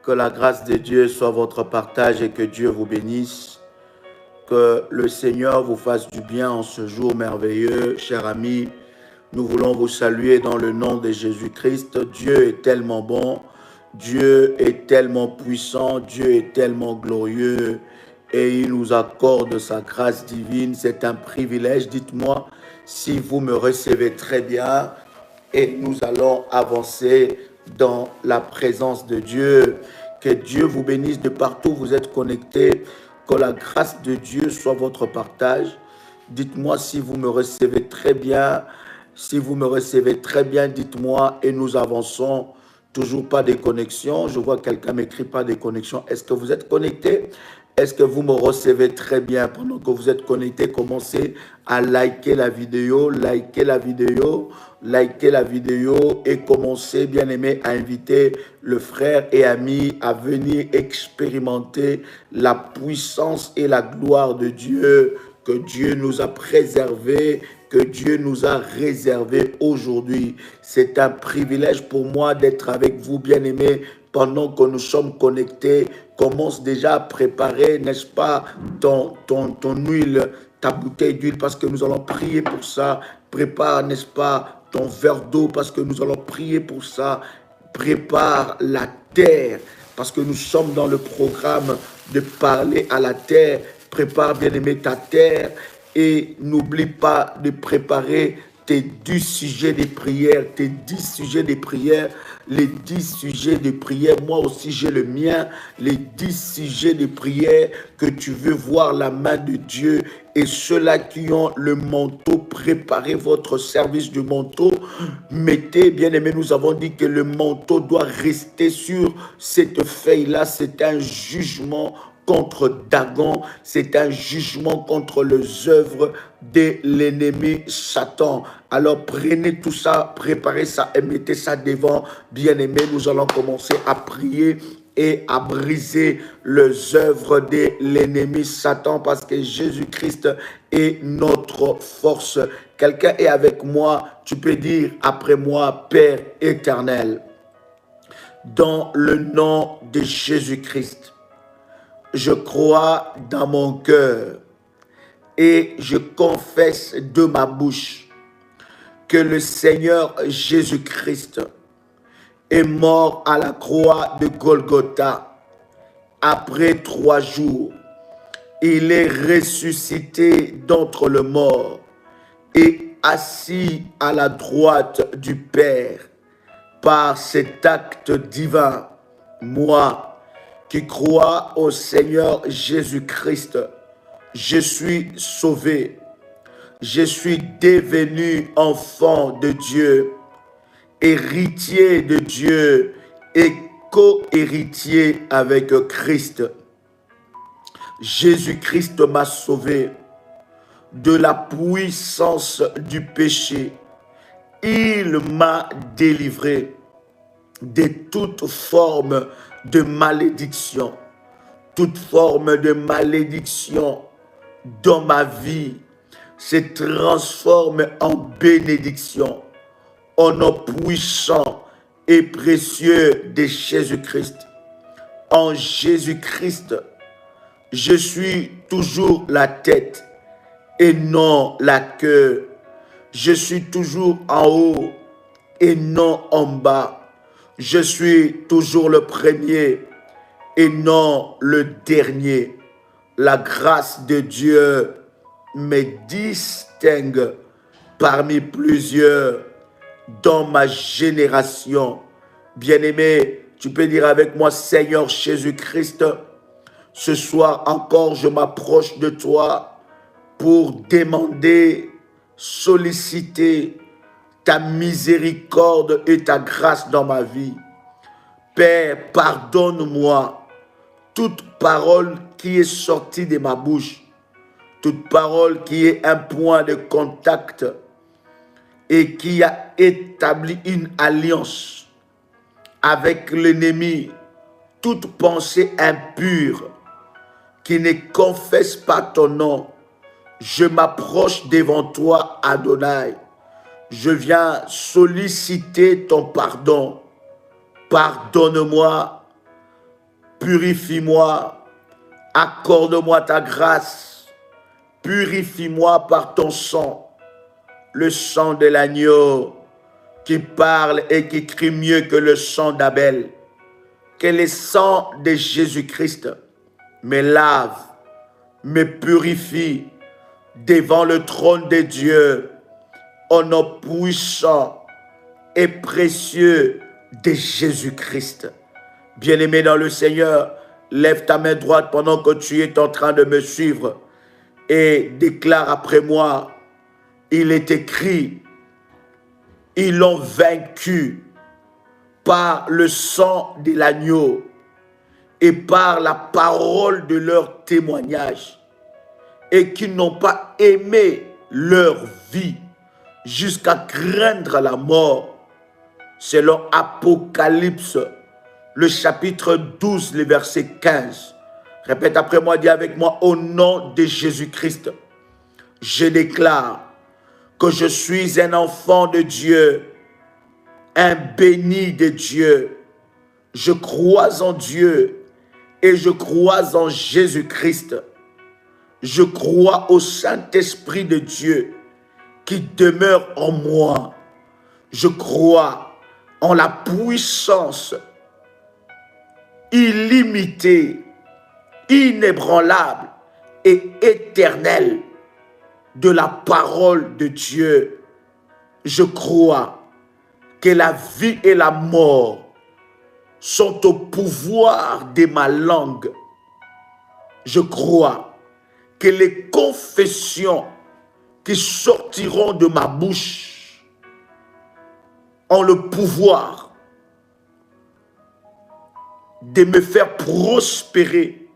Que la grâce de Dieu soit votre partage et que Dieu vous bénisse. Que le Seigneur vous fasse du bien en ce jour merveilleux. Chers amis, nous voulons vous saluer dans le nom de Jésus-Christ. Dieu est tellement bon, Dieu est tellement puissant, Dieu est tellement glorieux et il nous accorde sa grâce divine. C'est un privilège. Dites-moi si vous me recevez très bien et nous allons avancer dans la présence de Dieu. Que Dieu vous bénisse de partout où vous êtes connectés. Que la grâce de Dieu soit votre partage. Dites-moi si vous me recevez très bien. Si vous me recevez très bien, dites-moi et nous avançons. Toujours pas de connexion. Je vois quelqu'un m'écrit pas de connexion. Est-ce que vous êtes connecté? Est-ce que vous me recevez très bien? Pendant que vous êtes connecté, commencez à liker la vidéo, likez la vidéo et commencez, bien aimé, à inviter le frère et ami à venir expérimenter la puissance et la gloire de Dieu que Dieu nous a préservés, que Dieu nous a réservé aujourd'hui. C'est un privilège pour moi d'être avec vous, bien-aimés, pendant que nous sommes connectés. Commence déjà à préparer, n'est-ce pas, ton huile, ta bouteille d'huile, parce que nous allons prier pour ça. Prépare, n'est-ce pas, ton verre d'eau, parce que nous allons prier pour ça. Prépare la terre, parce que nous sommes dans le programme de parler à la terre. Prépare, bien-aimé, ta terre. Et n'oublie pas de préparer tes 10 sujets de prière, tes 10 sujets de prière, les 10 sujets de prière. Moi aussi, j'ai le mien, les 10 sujets de prière que tu veux voir la main de Dieu. Et ceux-là qui ont le manteau, préparez votre service du manteau. Mettez, bien aimé, nous avons dit que le manteau doit rester sur cette feuille-là. C'est un jugement contre Dagon, c'est un jugement contre les œuvres de l'ennemi Satan. Alors prenez tout ça, préparez ça et mettez ça devant. Bien-aimés, nous allons commencer à prier et à briser les œuvres de l'ennemi Satan parce que Jésus-Christ est notre force. Quelqu'un est avec moi, tu peux dire après moi, Père éternel, dans le nom de Jésus-Christ. Je crois dans mon cœur et je confesse de ma bouche que le Seigneur Jésus-Christ est mort à la croix de Golgotha. Après 3 jours, il est ressuscité d'entre les morts et assis à la droite du Père. Par cet acte divin, moi, qui croit au Seigneur Jésus-Christ, je suis sauvé, je suis devenu enfant de Dieu, héritier de Dieu et co-héritier avec Christ. Jésus-Christ m'a sauvé de la puissance du péché. Il m'a délivré de toute forme de malédiction. Toute forme de malédiction dans ma vie se transforme en bénédiction. Au nom puissant et précieux de Jésus-Christ. En Jésus-Christ, je suis toujours la tête et non la queue. Je suis toujours en haut et non en bas. Je suis toujours le premier et non le dernier. La grâce de Dieu me distingue parmi plusieurs dans ma génération. Bien-aimé, tu peux dire avec moi, Seigneur Jésus-Christ, ce soir encore je m'approche de toi pour demander, solliciter ta miséricorde et ta grâce dans ma vie. Père, pardonne-moi toute parole qui est sortie de ma bouche, toute parole qui est un point de contact et qui a établi une alliance avec l'ennemi, toute pensée impure qui ne confesse pas ton nom. Je m'approche devant toi, Adonai. Je viens solliciter ton pardon. Pardonne-moi purifie-moi, accorde-moi ta grâce, purifie-moi par ton sang, le sang de l'agneau qui parle et qui crie mieux que le sang d'Abel. Que le sang de Jésus-Christ me lave, me purifie devant le trône de Dieu, au nom puissant et précieux de Jésus-Christ. Bien-aimé dans le Seigneur, lève ta main droite pendant que tu es en train de me suivre et déclare après moi, il est écrit, ils l'ont vaincu par le sang de l'agneau et par la parole de leur témoignage, et qui n'ont pas aimé leur vie jusqu'à craindre la mort. Selon Apocalypse, le chapitre 12, le verset 15. Répète après moi, dis avec moi, au nom de Jésus-Christ, je déclare que je suis un enfant de Dieu, un béni de Dieu. Je crois en Dieu et je crois en Jésus-Christ. Je crois au Saint-Esprit de Dieu qui demeure en moi. Je crois en la puissance illimitée, inébranlable et éternelle de la parole de Dieu. Je crois que la vie et la mort sont au pouvoir de ma langue. Je crois que les confessions qui sortiront de ma bouche ont le pouvoir de me faire prospérer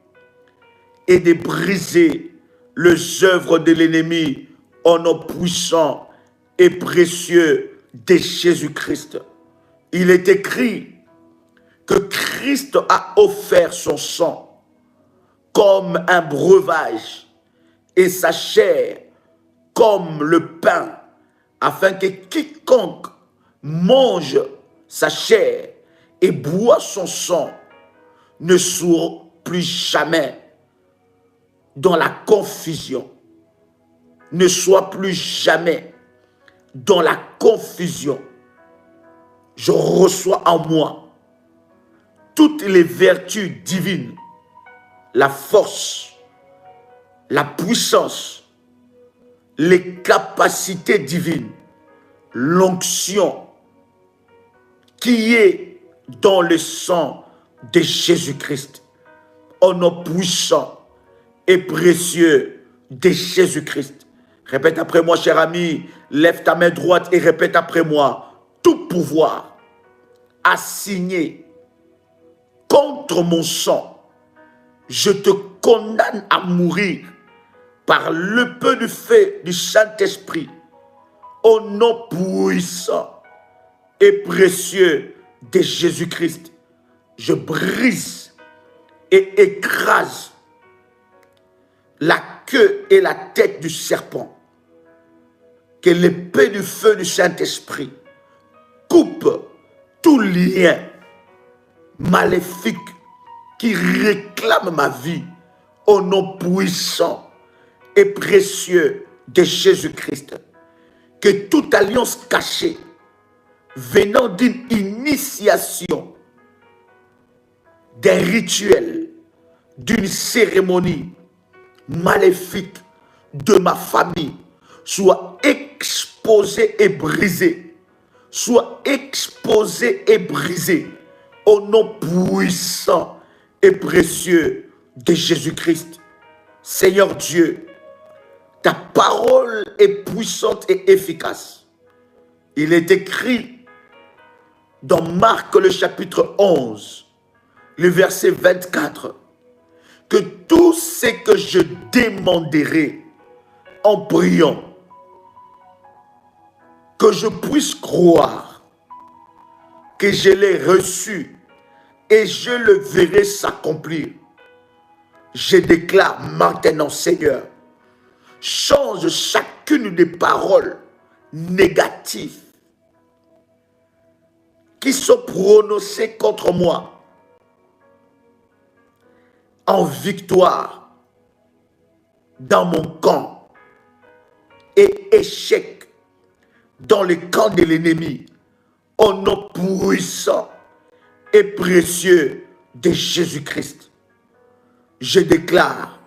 et de briser les œuvres de l'ennemi au nom puissant et précieux de Jésus-Christ. Il est écrit que Christ a offert son sang comme un breuvage et sa chair comme le pain, afin que quiconque mange sa chair et boit son sang ne soit plus jamais dans la confusion, ne soit plus jamais dans la confusion. Je reçois en moi toutes les vertus divines, la force, la puissance, les capacités divines, l'onction qui est dans le sang de Jésus-Christ, au nom puissant et précieux de Jésus-Christ. Répète après moi, cher ami, lève ta main droite et répète après moi, tout pouvoir assigné contre mon sang, je te condamne à mourir par le peu de feu du Saint-Esprit, au nom puissant et précieux de Jésus-Christ. Je brise et écrase la queue et la tête du serpent. Que l'épée du feu du Saint-Esprit coupe tout lien maléfique qui réclame ma vie au nom puissant et précieux de Jésus-Christ. Que toute alliance cachée venant d'une initiation, d'un rituel, d'une cérémonie maléfique de ma famille soit exposée et brisée, soit exposée et brisée au nom puissant et précieux de Jésus-Christ. Seigneur Dieu, ta parole est puissante et efficace. Il est écrit dans Marc le chapitre 11, le verset 24, que tout ce que je demanderai en priant, que je puisse croire que je l'ai reçu et je le verrai s'accomplir. Je déclare maintenant, Seigneur, change chacune des paroles négatives qui sont prononcées contre moi. en victoire dans mon camp et échec dans le camp de l'ennemi. Au nom puissant et précieux de Jésus-Christ, je déclare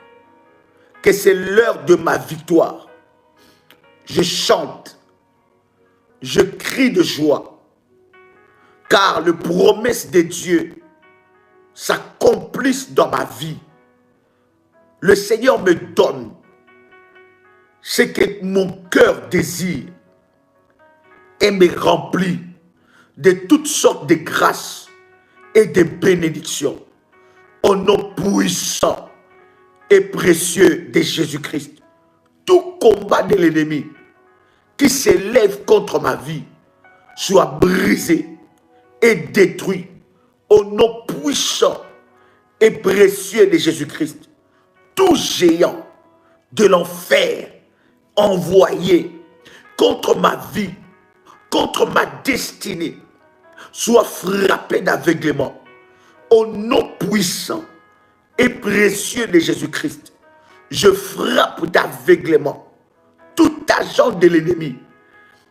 que c'est l'heure de ma victoire. Je chante, je crie de joie, car les promesses de Dieu s'accomplissent dans ma vie. Le Seigneur me donne ce que mon cœur désire et me remplit de toutes sortes de grâces et de bénédictions. Au nom puissant et précieux de Jésus-Christ, tout combat de l'ennemi qui s'élève contre ma vie soit brisé et détruit au nom puissant et précieux de Jésus-Christ. Tout géant de l'enfer envoyé contre ma vie, contre ma destinée, soit frappé d'aveuglement au nom puissant et précieux de Jésus-Christ. Je frappe d'aveuglement tout agent de l'ennemi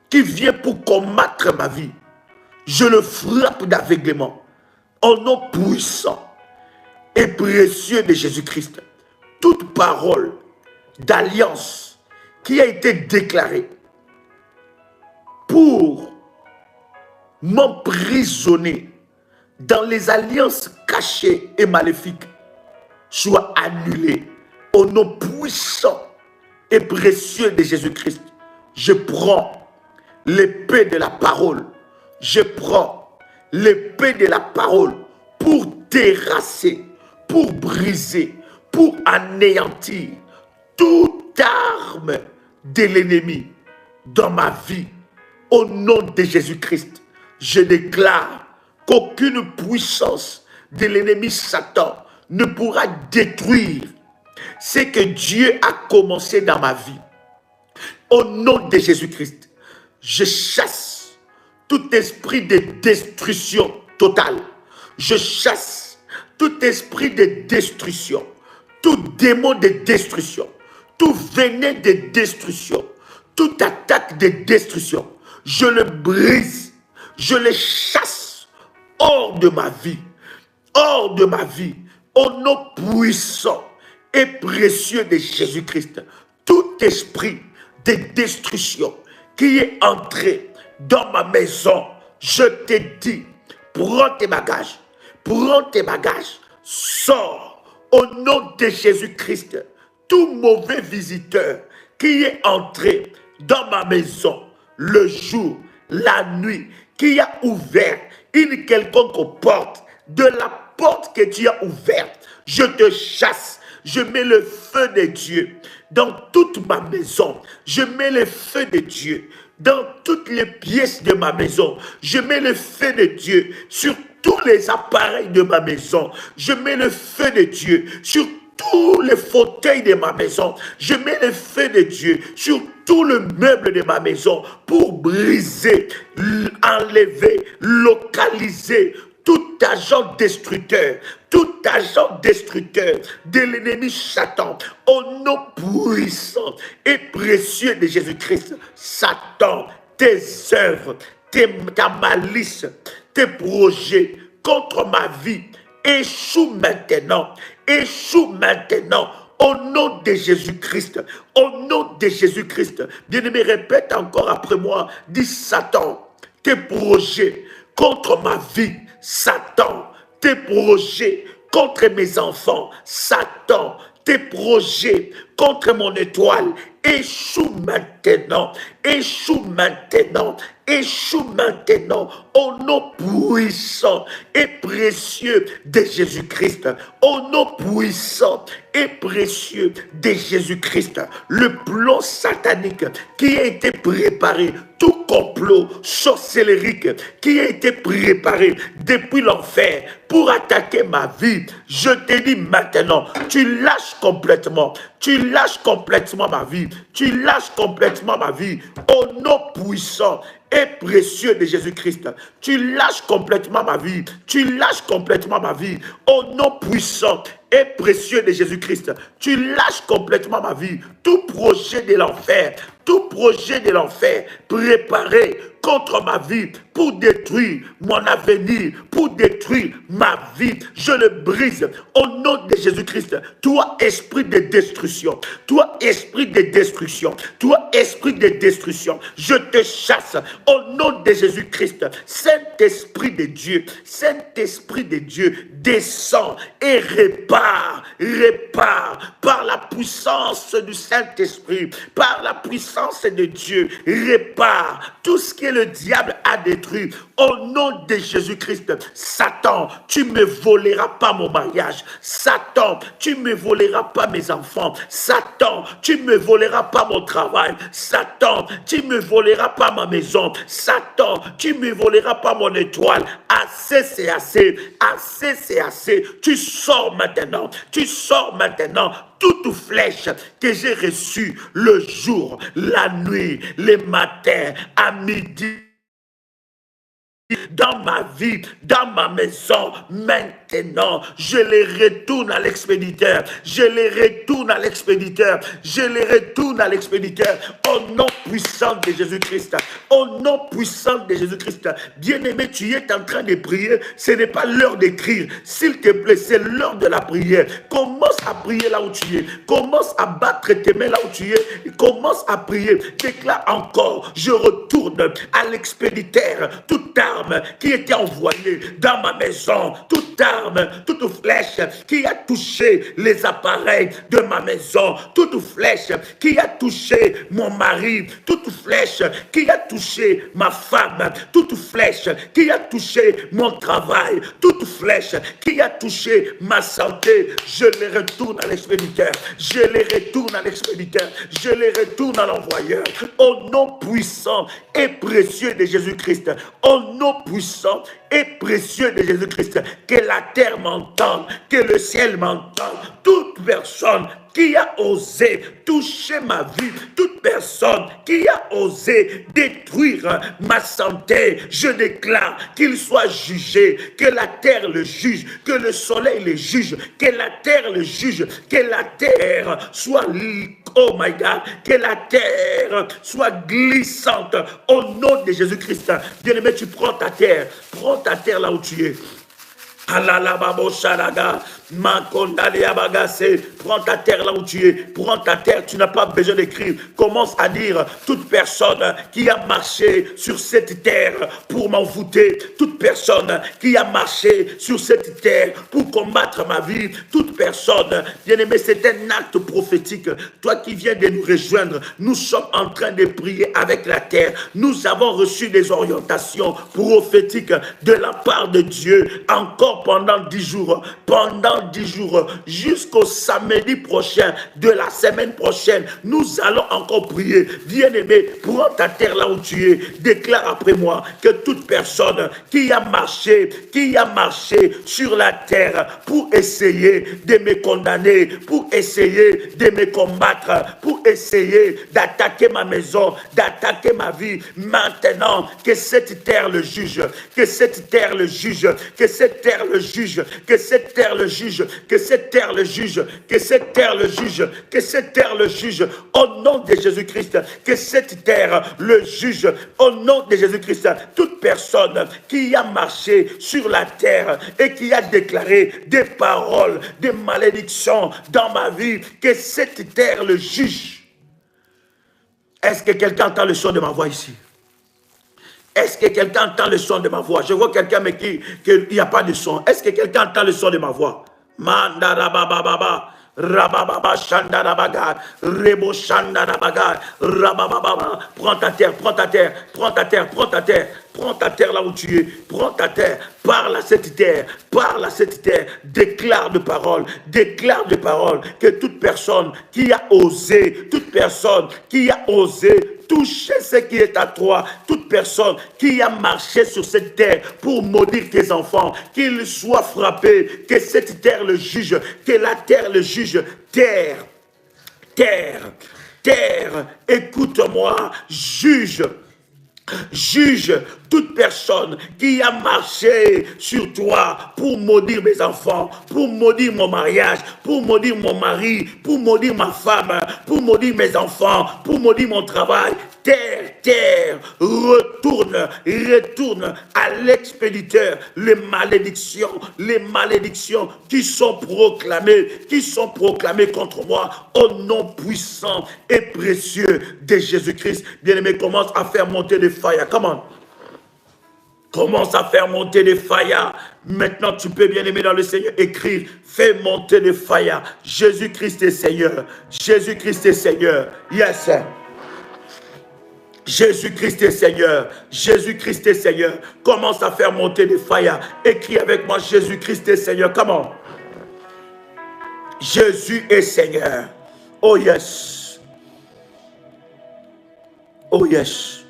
qui vient pour combattre ma vie. Je le frappe d'aveuglement au nom puissant et précieux de Jésus-Christ. Toute parole d'alliance qui a été déclarée pour m'emprisonner dans les alliances cachées et maléfiques soit annulée au nom puissant et précieux de Jésus-Christ. Je prends l'épée de la parole. Je prends l'épée de la parole pour terrasser, pour briser, pour anéantir toute arme de l'ennemi dans ma vie. Au nom de Jésus-Christ, je déclare qu'aucune puissance de l'ennemi Satan ne pourra détruire ce que Dieu a commencé dans ma vie. Au nom de Jésus-Christ, je chasse tout esprit de destruction totale. Je chasse tout esprit de destruction, tout démon de destruction, tout venin de destruction, toute attaque de destruction. Je le brise, je le chasse hors de ma vie, hors de ma vie, au nom puissant et précieux de Jésus-Christ. Tout esprit de destruction qui est entré dans ma maison, je te dis, prends tes bagages, sors au nom de Jésus-Christ. Tout mauvais visiteur qui est entré dans ma maison, le jour, la nuit, qui a ouvert une quelconque porte, de la porte que tu as ouverte, je te chasse. Je mets le feu de Dieu dans toute ma maison. Je mets le feu de Dieu dans toutes les pièces de ma maison. Je mets le feu de Dieu sur tous les appareils de ma maison. Je mets le feu de Dieu sur tous les fauteuils de ma maison. Je mets le feu de Dieu sur tout le meuble de ma maison pour briser, enlever, localiser tout agent destructeur de l'ennemi Satan, au nom puissant et précieux de Jésus-Christ. Satan, tes œuvres, ta malice, tes projets contre ma vie échouent maintenant, au nom de Jésus-Christ, au nom de Jésus-Christ. Bien-aimé, répète encore après moi, dis Satan, tes projets contre ma vie, Satan, tes projets contre mes enfants, Satan, tes projets contre mon étoile, échouent maintenant, au nom puissant et précieux de Jésus-Christ, au nom puissant et précieux de Jésus-Christ. Le plan satanique qui a été préparé, tout complot sorcellerique qui a été préparé depuis l'enfer pour attaquer ma vie, je te dis maintenant, tu lâches complètement ma vie, au nom puissant et précieux de Jésus-Christ. Tu lâches complètement ma vie. Tu lâches complètement ma vie. Au nom puissant et précieux de Jésus-Christ, tu lâches complètement ma vie. Tout projet de l'enfer, tout projet de l'enfer préparé contre ma vie pour détruire mon avenir, pour détruire ma vie, je le brise au nom de Jésus-Christ. Toi, esprit de destruction, toi, esprit de destruction, toi, esprit de destruction, je te chasse au nom de Jésus-Christ. Saint-Esprit de Dieu, Saint-Esprit de Dieu, descends et répare par la puissance du Saint-Esprit, par la puissance de Dieu, répare tout ce que le diable a détruit. Au nom de Jésus-Christ, Satan, tu ne me voleras pas mon mariage. Satan, tu ne me voleras pas mes enfants. Satan, tu ne me voleras pas mon travail. Satan, tu ne me voleras pas ma maison. Satan, tu ne me voleras pas mon étoile. Assez, c'est assez. Assez, c'est assez. Tu sors maintenant. Tu sors maintenant. Toute flèche que j'ai reçue le jour, la nuit, les matins, à midi, dans ma vie, dans ma maison, maintenant, je les retourne à l'expéditeur, je les retourne à l'expéditeur, je les retourne à l'expéditeur, au nom puissant de Jésus-Christ, au nom puissant de Jésus-Christ. Bien-aimé, tu es en train de prier, ce n'est pas l'heure d'écrire, s'il te plaît, c'est l'heure de la prière. Commence à prier là où tu es, commence à battre tes mains là où tu es, commence à prier, déclare encore, je retourne à l'expéditeur, toute arme qui était envoyée dans ma maison, toute arme, toute flèche qui a touché les appareils de ma maison, toute flèche qui a touché mon mari, toute flèche qui a touché ma femme, toute flèche qui a touché mon travail, toute flèche qui a touché ma santé, je les retourne à l'expéditeur, je les retourne à l'expéditeur, je les retourne à l'envoyeur, au nom puissant et précieux de Jésus-Christ, au nom puissant et précieux de Jésus-Christ, que la terre m'entende, que le ciel m'entende, toute personne qui a osé toucher ma vie, toute personne qui a osé détruire ma santé, je déclare qu'il soit jugé, que la terre le juge, que le soleil le juge, que la terre le juge, que la terre soit, oh my God, que la terre soit glissante au nom de Jésus-Christ. Bien-aimé, tu prends ta terre là où tu es. Prends ta terre là où tu es, prends ta terre, tu n'as pas besoin d'écrire. Commence à dire toute personne qui a marché sur cette terre pour m'envoûter, toute personne qui a marché sur cette terre pour combattre ma vie, toute personne, bien aimé, c'est un acte prophétique. Toi qui viens de nous rejoindre, nous sommes en train de prier avec la terre. Nous avons reçu des orientations prophétiques de la part de Dieu encore pendant 10 jours, jusqu'au samedi prochain de la semaine prochaine. Nous allons encore prier. Bien-aimé, prends ta terre là où tu es. Déclare après moi que toute personne qui a marché sur la terre pour essayer de me condamner, pour essayer de me combattre, pour essayer d'attaquer ma maison, d'attaquer ma vie, maintenant que cette terre le juge, que cette terre le juge, que cette terre le juge, que cette terre le juge, que cette terre le juge, que cette terre le juge, que cette terre le juge, au nom de Jésus-Christ, que cette terre le juge, au nom de Jésus-Christ. Toute personne qui a marché sur la terre et qui a déclaré des paroles, des malédictions dans ma vie, que cette terre le juge. Est-ce que quelqu'un entend le son de ma voix ici? Est-ce que quelqu'un entend le son de ma voix? Je vois quelqu'un mais qu'il n'y a pas de son. Est-ce que quelqu'un entend le son de ma voix? Mandarabababa, rabababa, shandarabaga, rebo shandarabaga, rabababa. Prends ta terre, prends ta terre, prends ta terre, prends ta terre. Prends ta terre là où tu es, prends ta terre, parle à cette terre, déclare de parole, que toute personne qui a osé, toucher ce qui est à toi, toute personne qui a marché sur cette terre pour maudire tes enfants, qu'ils soient frappés, que cette terre le juge, que la terre le juge, terre, écoute-moi, juge Juge toute personne qui a marché sur toi pour maudire mes enfants, pour maudire mon mariage, pour maudire mon mari, pour maudire ma femme, pour maudire mes enfants, pour maudire mon travail. Terre, terre, retourne à l'expéditeur les malédictions qui sont proclamées contre moi au nom puissant et précieux de Jésus-Christ. Bien-aimé, commence à faire monter des fire. Comment? Commence à faire monter des fire. Maintenant, tu peux, bien-aimé dans le Seigneur, écrire, fais monter des fire. Jésus-Christ est Seigneur. Jésus-Christ est Seigneur. Yes. Jésus-Christ est Seigneur. Jésus-Christ est Seigneur. Commence à faire monter des fire. Écris avec moi, Jésus-Christ est Seigneur. Comment? Jésus est Seigneur. Oh yes. Oh yes.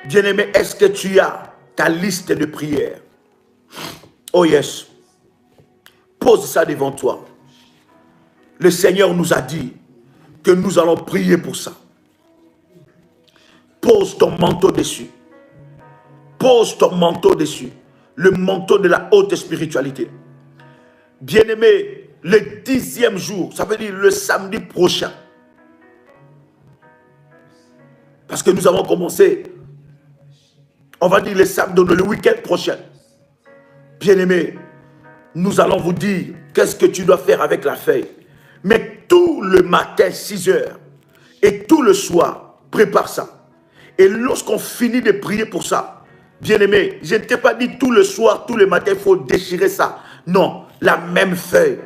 Bien-aimé, est-ce que tu as ta liste de prières? Oh yes. Pose ça devant toi. Le Seigneur nous a dit que nous allons prier pour ça. Pose ton manteau dessus. Pose ton manteau dessus. Le manteau de la haute spiritualité. Bien-aimé, le 10e jour, ça veut dire le samedi prochain. Parce que nous avons commencé, on va dire le samedi, le week-end prochain. Bien-aimé, nous allons vous dire qu'est-ce que tu dois faire avec la feuille. Mais tout le matin, 6 heures, et tout le soir, prépare ça. Et lorsqu'on finit de prier pour ça, bien-aimé, je ne t'ai pas dit tout le soir, tout le matin, il faut déchirer ça. Non, la même feuille.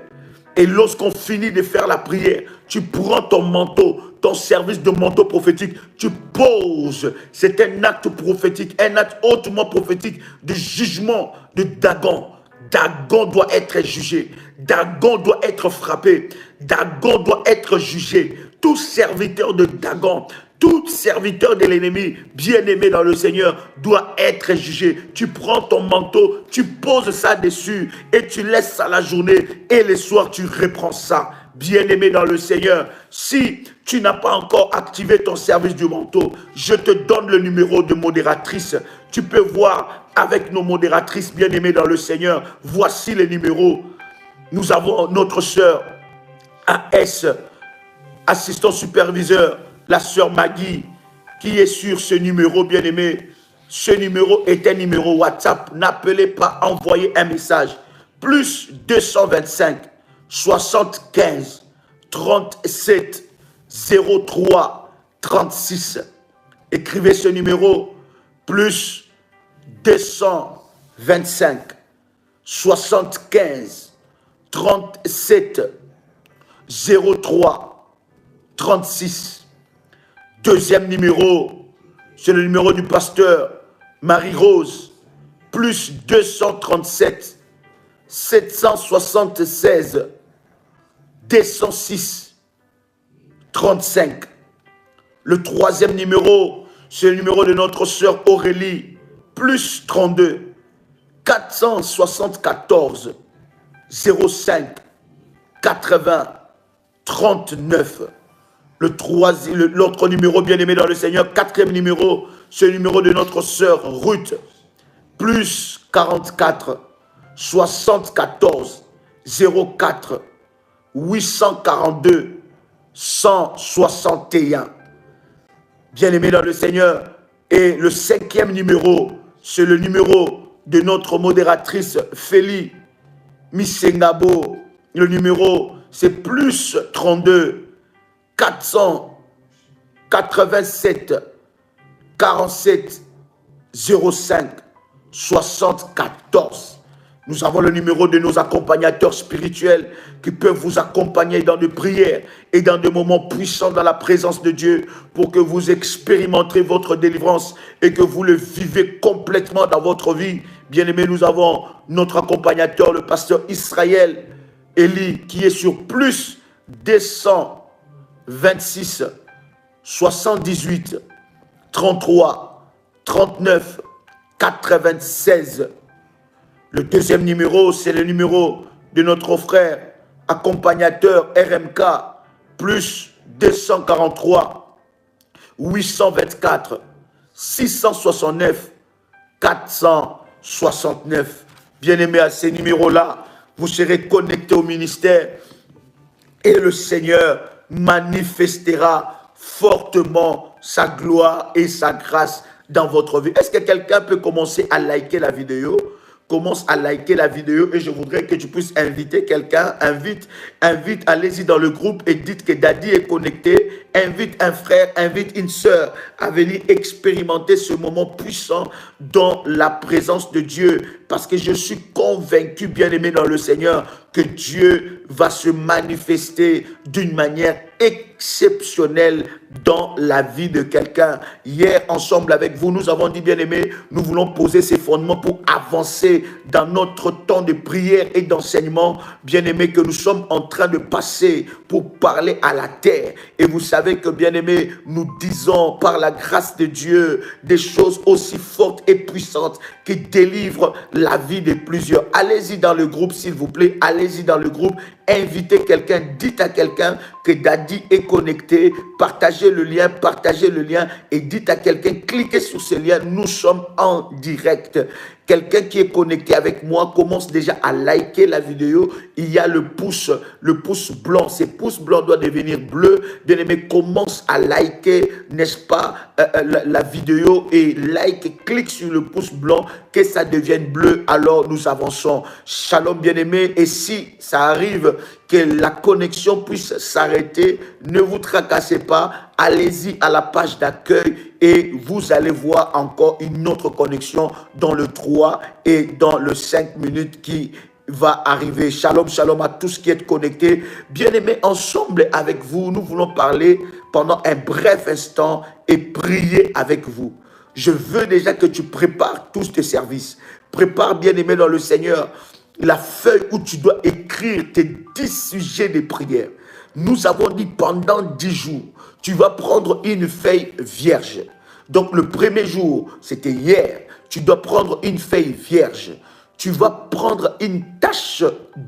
Et lorsqu'on finit de faire la prière, tu prends ton manteau, ton service de manteau prophétique, tu poses. C'est un acte prophétique, un acte hautement prophétique de jugement de Dagon. Dagon doit être jugé. Dagon doit être frappé. Dagon doit être jugé. Tout serviteur de Dagon, tout serviteur de l'ennemi, bien-aimé dans le Seigneur, doit être jugé. Tu prends ton manteau, tu poses ça dessus et tu laisses ça la journée et le soir tu reprends ça. Bien-aimé dans le Seigneur, si tu n'as pas encore activé ton service du manteau, je te donne le numéro de modératrice. Tu peux voir avec nos modératrices bien-aimées dans le Seigneur. Voici les numéros. Nous avons notre sœur AS, assistant superviseur, la sœur Maggie, qui est sur ce numéro, bien-aimé. Ce numéro est un numéro WhatsApp. N'appelez pas, envoyez un message. Plus 225 75 37 03 36. Écrivez ce numéro. Plus 225 75 37 03 36. Deuxième numéro, c'est le numéro du pasteur Marie-Rose, plus 237 776 206 35. Le troisième numéro, c'est le numéro de notre sœur Aurélie, plus 32 474 05 80 39. L'autre numéro, bien-aimé dans le Seigneur, quatrième numéro, c'est le numéro de notre sœur Ruth, plus 44 74 04 842 161. Bien-aimé dans le Seigneur. Et le cinquième numéro, c'est le numéro de notre modératrice Félie Misengabo. Le numéro, c'est plus 32 487 47 05 74. Nous avons le numéro de nos accompagnateurs spirituels qui peuvent vous accompagner dans des prières et dans des moments puissants dans la présence de Dieu pour que vous expérimenterez votre délivrance et que vous le vivez complètement dans votre vie. Bien-aimés, nous avons notre accompagnateur, le pasteur Israël Eli, qui est sur plus 226 78 33 39 96. Le deuxième numéro, c'est le numéro de notre frère accompagnateur RMK, plus 243 824 669 469. Bien-aimés, à ces numéros-là, vous serez connectés au ministère et le Seigneur manifestera fortement sa gloire et sa grâce dans votre vie. Est-ce que quelqu'un peut commencer à liker la vidéo? Commence à liker la vidéo et je voudrais que tu puisses inviter quelqu'un. Invite, allez-y dans le groupe et dites que Daddy est connecté. Invite un frère, invite une sœur à venir expérimenter ce moment puissant dans la présence de Dieu. Parce que je suis convaincu, bien-aimé dans le Seigneur, que Dieu va se manifester d'une manière exceptionnelle dans la vie de quelqu'un. Hier, ensemble avec vous, nous avons dit, bien-aimés, nous voulons poser ces fondements pour avancer dans notre temps de prière et d'enseignement, bien-aimés, que nous sommes en train de passer pour parler à la terre. Et vous savez que, bien-aimés, nous disons par la grâce de Dieu des choses aussi fortes et puissantes qui délivrent la vie de plusieurs. Allez-y dans le groupe, s'il vous plaît. Allez-y dans le groupe. Invitez quelqu'un. Dites à quelqu'un que Daddy est connecté. Partagez le lien et dites à quelqu'un, cliquez sur ce lien. Nous sommes en direct. Quelqu'un qui est connecté avec moi commence déjà à liker la vidéo. Il y a le pouce blanc. Ce pouce blanc doit devenir bleu. Bien-aimé, commence à liker, n'est-ce pas, la vidéo et clique sur le pouce blanc, que ça devienne bleu. Alors nous avançons. Shalom, bien-aimé. Et si ça arrive que la connexion puisse s'arrêter, ne vous tracassez pas. Allez-y à la page d'accueil et vous allez voir encore une autre connexion dans le 3 et dans le 5 minutes qui va arriver. Shalom, shalom à tous qui êtes connectés. Bien-aimés, ensemble avec vous, nous voulons parler pendant un bref instant et prier avec vous. Je veux déjà que tu prépares tous tes services. Prépare, bien-aimé dans le Seigneur, la feuille où tu dois écrire tes 10 sujets de prière. Nous avons dit pendant 10 jours, tu vas prendre une feuille vierge. Donc le premier jour, c'était hier, tu dois prendre une feuille vierge. Tu vas prendre une tache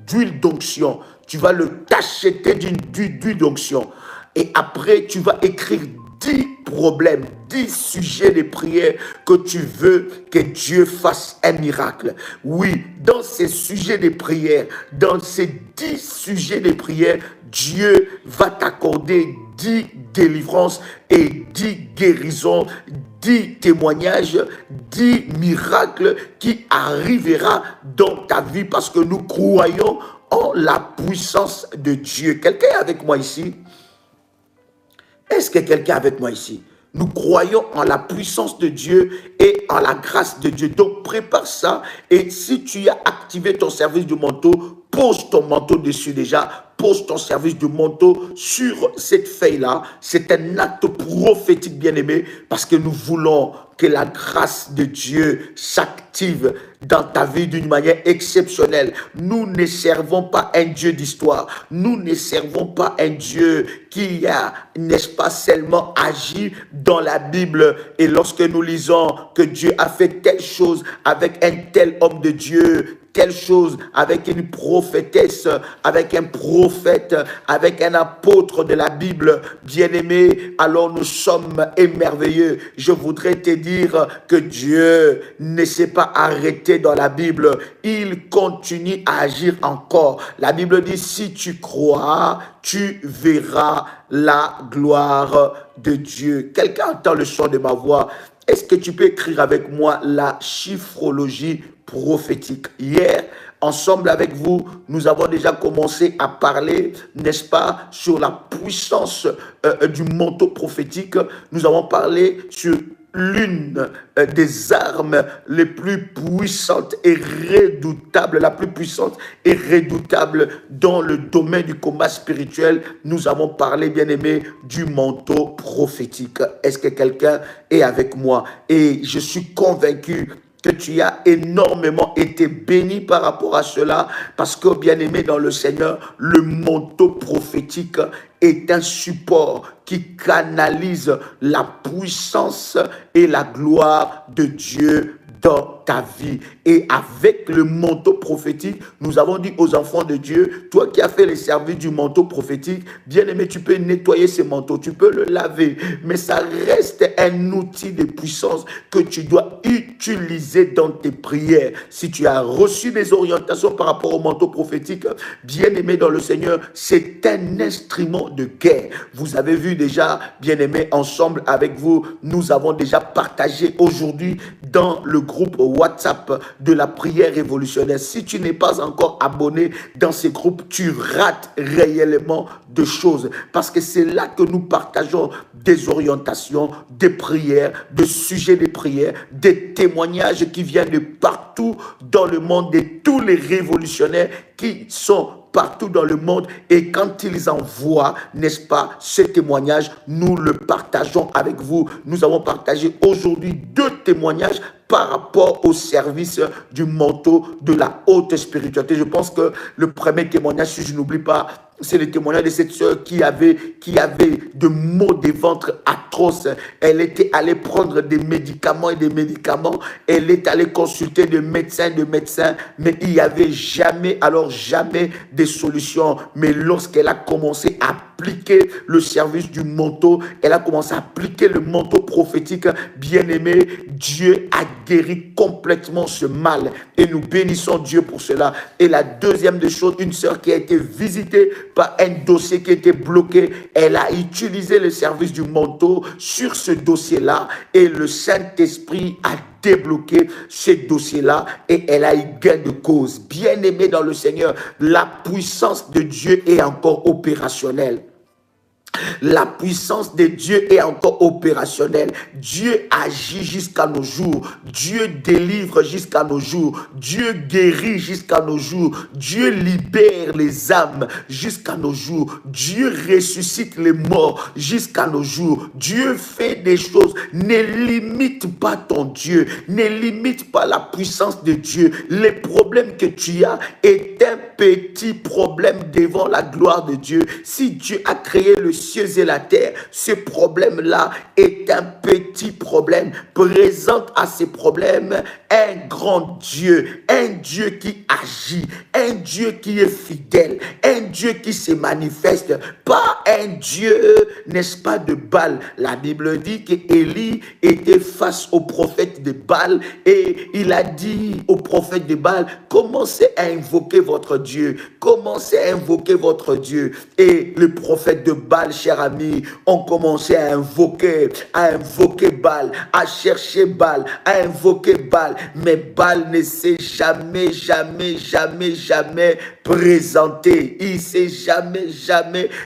d'huile d'onction. Tu vas le tacheter d'huile d'onction. Et après, tu vas écrire 10 problèmes, 10 sujets de prière que tu veux que Dieu fasse un miracle. Oui, dans ces sujets de prière, dans ces 10 sujets de prière, Dieu va t'accorder 10 délivrances et 10 guérisons, 10 témoignages, 10 miracles qui arrivera dans ta vie parce que nous croyons en la puissance de Dieu. Quelqu'un est avec moi ici? Est-ce que quelqu'un est avec moi ici? Nous croyons en la puissance de Dieu et en la grâce de Dieu. Donc, prépare ça. Et si tu as activé ton service de manteau, pose ton manteau dessus déjà. Pose ton service de manteau sur cette feuille-là. C'est un acte prophétique, bien-aimé, parce que nous voulons que la grâce de Dieu s'active dans ta vie d'une manière exceptionnelle. Nous ne servons pas un Dieu d'histoire. Nous ne servons pas un Dieu qui a, n'est-ce pas, seulement agi dans la Bible. Et lorsque nous lisons que Dieu a fait telle chose avec un tel homme de Dieu, telle chose avec une prophétesse, avec un prophète, avec un apôtre de la Bible, bien-aimé, alors nous sommes émerveilleux. Je voudrais te dire que Dieu ne s'est pas arrêté dans la Bible. Il continue à agir encore. La Bible dit, si tu crois, tu verras la gloire de Dieu. Quelqu'un entend le son de ma voix? Est-ce que tu peux écrire avec moi la chiffrologie prophétique? Hier, ensemble avec vous, nous avons déjà commencé à parler, n'est-ce pas, sur la puissance du manteau prophétique. Nous avons parlé sur l'une des armes les plus puissantes et redoutables, la plus puissante et redoutable dans le domaine du combat spirituel. Nous avons parlé, bien aimé, du manteau prophétique. Est-ce que quelqu'un est avec moi? Et je suis convaincu que tu as énormément été béni par rapport à cela, parce que, bien-aimé dans le Seigneur, le manteau prophétique est un support qui canalise la puissance et la gloire de Dieu dans ta vie. Et avec le manteau prophétique, nous avons dit aux enfants de Dieu, toi qui as fait le service du manteau prophétique, bien-aimé, tu peux nettoyer ce manteau, tu peux le laver, mais ça reste un outil de puissance que tu dois utiliser dans tes prières. Si tu as reçu des orientations par rapport au manteau prophétique, bien-aimé dans le Seigneur, c'est un instrument de guerre. Vous avez vu déjà, bien-aimé, ensemble avec vous, nous avons déjà partagé aujourd'hui dans le groupe WhatsApp de la prière révolutionnaire. Si tu n'es pas encore abonné dans ces groupes, tu rates réellement de choses, parce que c'est là que nous partageons des orientations, des prières, des sujets de prière, des témoignages qui viennent de partout dans le monde, de tous les révolutionnaires qui sont partout dans le monde, et quand ils envoient, n'est-ce pas, ce témoignage, nous le partageons avec vous. Nous avons partagé aujourd'hui 2 témoignages par rapport au service du manteau de la haute spiritualité. Je pense que le premier témoignage, si je n'oublie pas, c'est le témoignage de cette sœur qui avait de maux de ventre atroces. Elle était allée prendre des médicaments et des médicaments. Elle est allée consulter de médecins, mais il n'y avait jamais de solution. Mais lorsqu'elle a commencé à appliquer le service du manteau, elle a commencé à appliquer le manteau prophétique, bien-aimé, Dieu a guéri complètement ce mal. Et nous bénissons Dieu pour cela. Et la deuxième des choses, une sœur qui a été visitée par un dossier qui était bloqué, elle a utilisé le service du manteau sur ce dossier-là, et le Saint-Esprit a débloqué ce dossier-là, et elle a eu gain de cause. Bien-aimé dans le Seigneur, la puissance de Dieu est encore opérationnelle. La puissance de Dieu est encore opérationnelle. Dieu agit jusqu'à nos jours. Dieu délivre jusqu'à nos jours. Dieu guérit jusqu'à nos jours. Dieu libère les âmes jusqu'à nos jours. Dieu ressuscite les morts jusqu'à nos jours. Dieu fait des choses. Ne limite pas ton Dieu. Ne limite pas la puissance de Dieu. Les problèmes que tu as est un petit problème devant la gloire de Dieu. Si Dieu a créé le ciel et la terre, ce problème-là est un petit problème. Présente à ces problèmes un grand Dieu, un Dieu qui agit, un Dieu qui est fidèle, un Dieu qui se manifeste, pas un Dieu, n'est-ce pas, de Baal. La Bible dit qu'Élie était face au prophète de Baal, et il a dit au prophète de Baal, commencez à invoquer votre Dieu, commencez à invoquer votre Dieu. Et le prophète de Baal, cher ami, ont commencé à invoquer Baal, à chercher Baal, à invoquer Baal, mais Baal ne s'est jamais présenté. Il s'est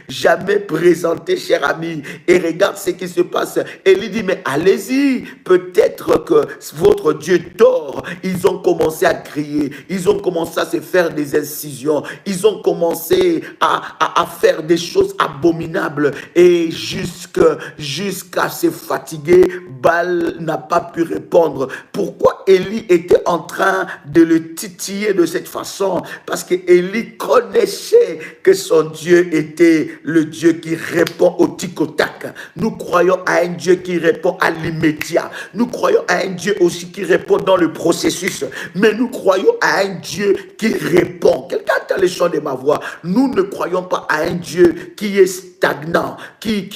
jamais présenté, cher ami. Et regarde ce qui se passe. Élie dit, mais allez-y, peut-être que votre Dieu dort. Ils ont commencé à crier, ils ont commencé à se faire des incisions, ils ont commencé à faire des choses abominables, et jusqu'à se fatiguer, Baal n'a pas pu répondre. Pourquoi Élie était en train de le titiller de cette façon? Parce que Élie connaissait que son Dieu était le Dieu qui répond au tic au tac. Nous croyons à un Dieu qui répond à l'immédiat. Nous croyons à un Dieu aussi qui répond dans le processus. Mais nous croyons à un Dieu qui répond. Quelqu'un entend le chant de ma voix. Nous ne croyons pas à un Dieu qui est stagnant, qui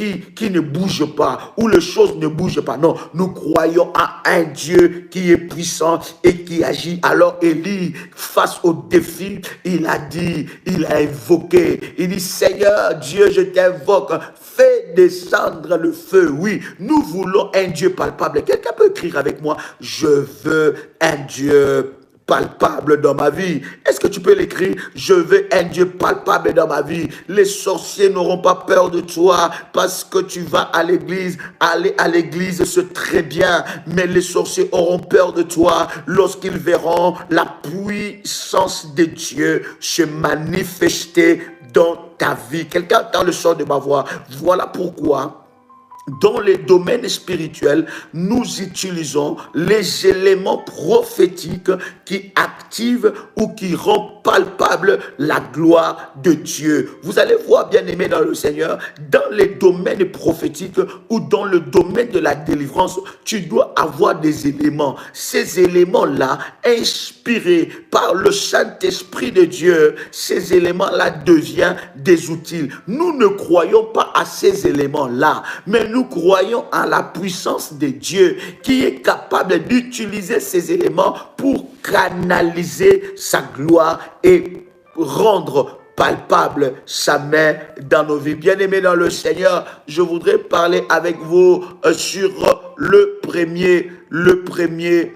ne bouge pas, où les choses ne bougent pas. Non, nous croyons à un Dieu qui est puissant et qui agit. Alors Élie, face au défi, il a invoqué, il dit, Seigneur Dieu, je t'invoque, fais descendre le feu. Oui, nous voulons un Dieu palpable. Quelqu'un peut écrire avec moi, je veux un Dieu palpable dans ma vie. Est-ce que tu peux l'écrire? Je veux un Dieu palpable dans ma vie. Les sorciers n'auront pas peur de toi parce que tu vas à l'église. Aller à l'église, c'est très bien, mais les sorciers auront peur de toi lorsqu'ils verront la puissance de Dieu se manifester dans ta vie. Quelqu'un entend le son de ma voix. Voilà pourquoi dans les domaines spirituels, nous utilisons les éléments prophétiques qui active ou qui rend palpable la gloire de Dieu. Vous allez voir, bien-aimés dans le Seigneur, dans les domaines prophétiques ou dans le domaine de la délivrance, tu dois avoir des éléments. Ces éléments-là, inspirés par le Saint-Esprit de Dieu, ces éléments-là deviennent des outils. Nous ne croyons pas à ces éléments-là, mais nous croyons à la puissance de Dieu qui est capable d'utiliser ces éléments pour canaliser sa gloire et rendre palpable sa main dans nos vies. Bien-aimés dans le Seigneur, je voudrais parler avec vous sur le premier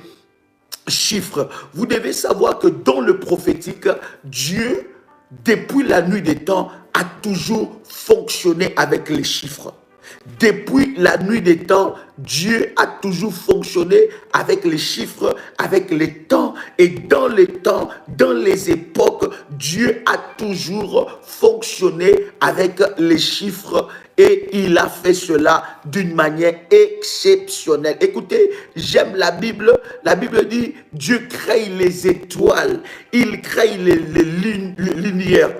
chiffre. Vous devez savoir que dans le prophétique, Dieu, depuis la nuit des temps, a toujours fonctionné avec les chiffres. Depuis la nuit des temps, Dieu a toujours fonctionné avec les chiffres, avec les temps. Et dans les temps, dans les époques, Dieu a toujours fonctionné avec les chiffres. Et il a fait cela d'une manière exceptionnelle. Écoutez, j'aime la Bible. La Bible dit, Dieu crée les étoiles. Il crée les lumières.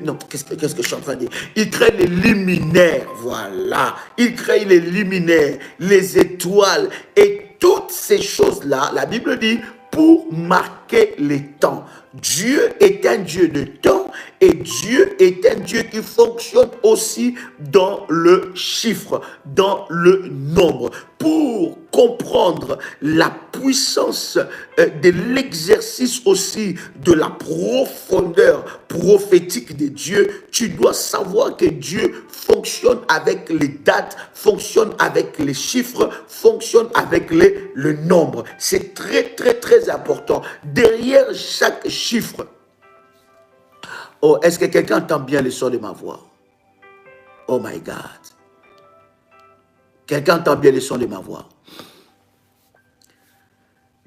Non, qu'est-ce que je suis en train de dire? Il crée les luminaires. Voilà. Il crée les luminaires, les étoiles. Et toutes ces choses-là, la Bible dit, pour marquer les temps. Dieu est un Dieu de temps et Dieu est un Dieu qui fonctionne aussi dans le chiffre, dans le nombre. Pour comprendre la puissance de l'exercice aussi de la profondeur prophétique de Dieu, tu dois savoir que Dieu fonctionne avec les dates, fonctionne avec les chiffres, fonctionne avec le nombre. C'est très, très, très important. Derrière chaque chiffre, oh, est-ce que quelqu'un entend bien le son de ma voix? Oh my God. Quelqu'un entend bien le son de ma voix?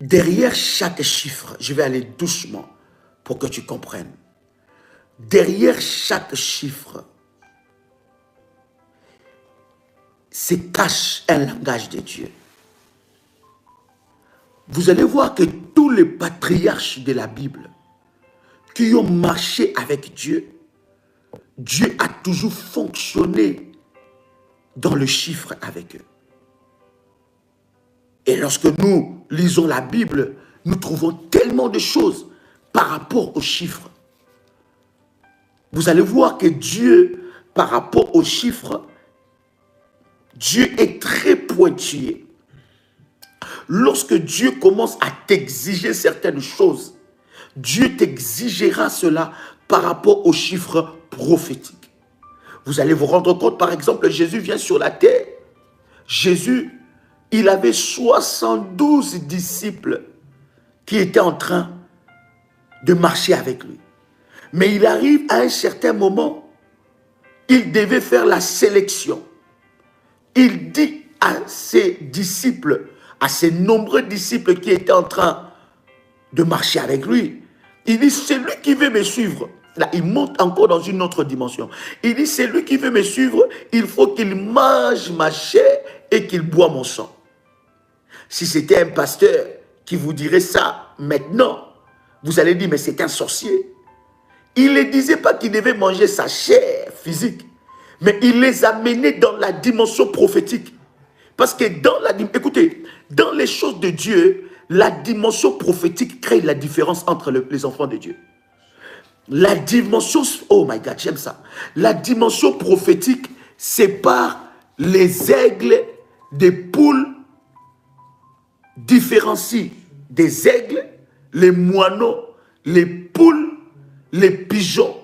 Derrière chaque chiffre, je vais aller doucement pour que tu comprennes. Derrière chaque chiffre, se cache un langage de Dieu. Vous allez voir que tous les patriarches de la Bible qui ont marché avec Dieu, Dieu a toujours fonctionné dans le chiffre avec eux. Et lorsque nous lisons la Bible, nous trouvons tellement de choses par rapport aux chiffres. Vous allez voir que Dieu, par rapport aux chiffres, Dieu est très pointillé. Lorsque Dieu commence à t'exiger certaines choses, Dieu t'exigera cela par rapport aux chiffres prophétiques. Vous allez vous rendre compte, par exemple, Jésus vient sur la terre. Jésus, il avait 72 disciples qui étaient en train de marcher avec lui. Mais il arrive à un certain moment, il devait faire la sélection. Il dit à ses disciples, à ses nombreux disciples qui étaient en train de marcher avec lui, il dit, celui qui veut me suivre, là il monte encore dans une autre dimension. Il dit, celui qui veut me suivre, il faut qu'il mange ma chair et qu'il boit mon sang. Si c'était un pasteur qui vous dirait ça maintenant, vous allez dire, mais c'est un sorcier. Il ne disait pas qu'il devait manger sa chair physique, mais il les a menés dans la dimension prophétique. Parce que écoutez, dans les choses de Dieu, la dimension prophétique crée la différence entre les enfants de Dieu. La dimension, oh my God, j'aime ça. La dimension prophétique sépare les aigles des poules, différencie des aigles, les moineaux, les poules, les pigeons.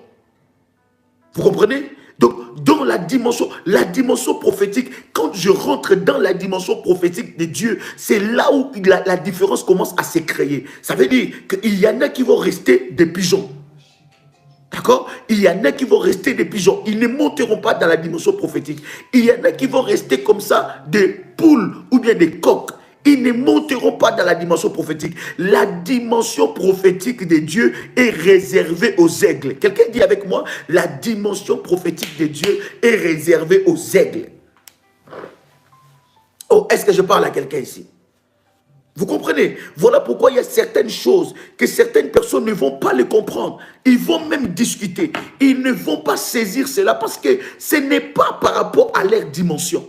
Vous comprenez? Donc, dans la dimension prophétique, quand je rentre dans la dimension prophétique de Dieu, c'est là où la différence commence à se créer. Ça veut dire qu'il y en a qui vont rester des pigeons. D'accord? Il y en a qui vont rester des pigeons. Ils ne monteront pas dans la dimension prophétique. Il y en a qui vont rester comme ça, des poules ou bien des coqs. Ils ne monteront pas dans la dimension prophétique. La dimension prophétique de Dieu est réservée aux aigles. Quelqu'un dit avec moi, la dimension prophétique de Dieu est réservée aux aigles. Oh, est-ce que je parle à quelqu'un ici? Vous comprenez? Voilà pourquoi il y a certaines choses que certaines personnes ne vont pas les comprendre. Ils vont même discuter. Ils ne vont pas saisir cela parce que ce n'est pas par rapport à leur dimension.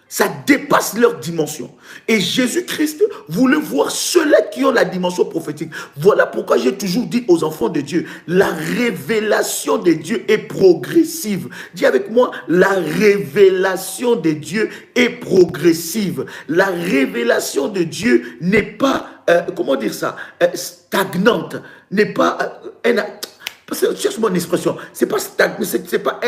Ça dépasse leur dimension. Et Jésus-Christ voulait voir ceux-là qui ont la dimension prophétique. Voilà pourquoi j'ai toujours dit aux enfants de Dieu, la révélation de Dieu est progressive. Dis avec moi, la révélation de Dieu est progressive. La révélation de Dieu n'est pas, comment dire ça, stagnante, n'est pas, cherche mon expression, c'est pas stagnant, c'est pas...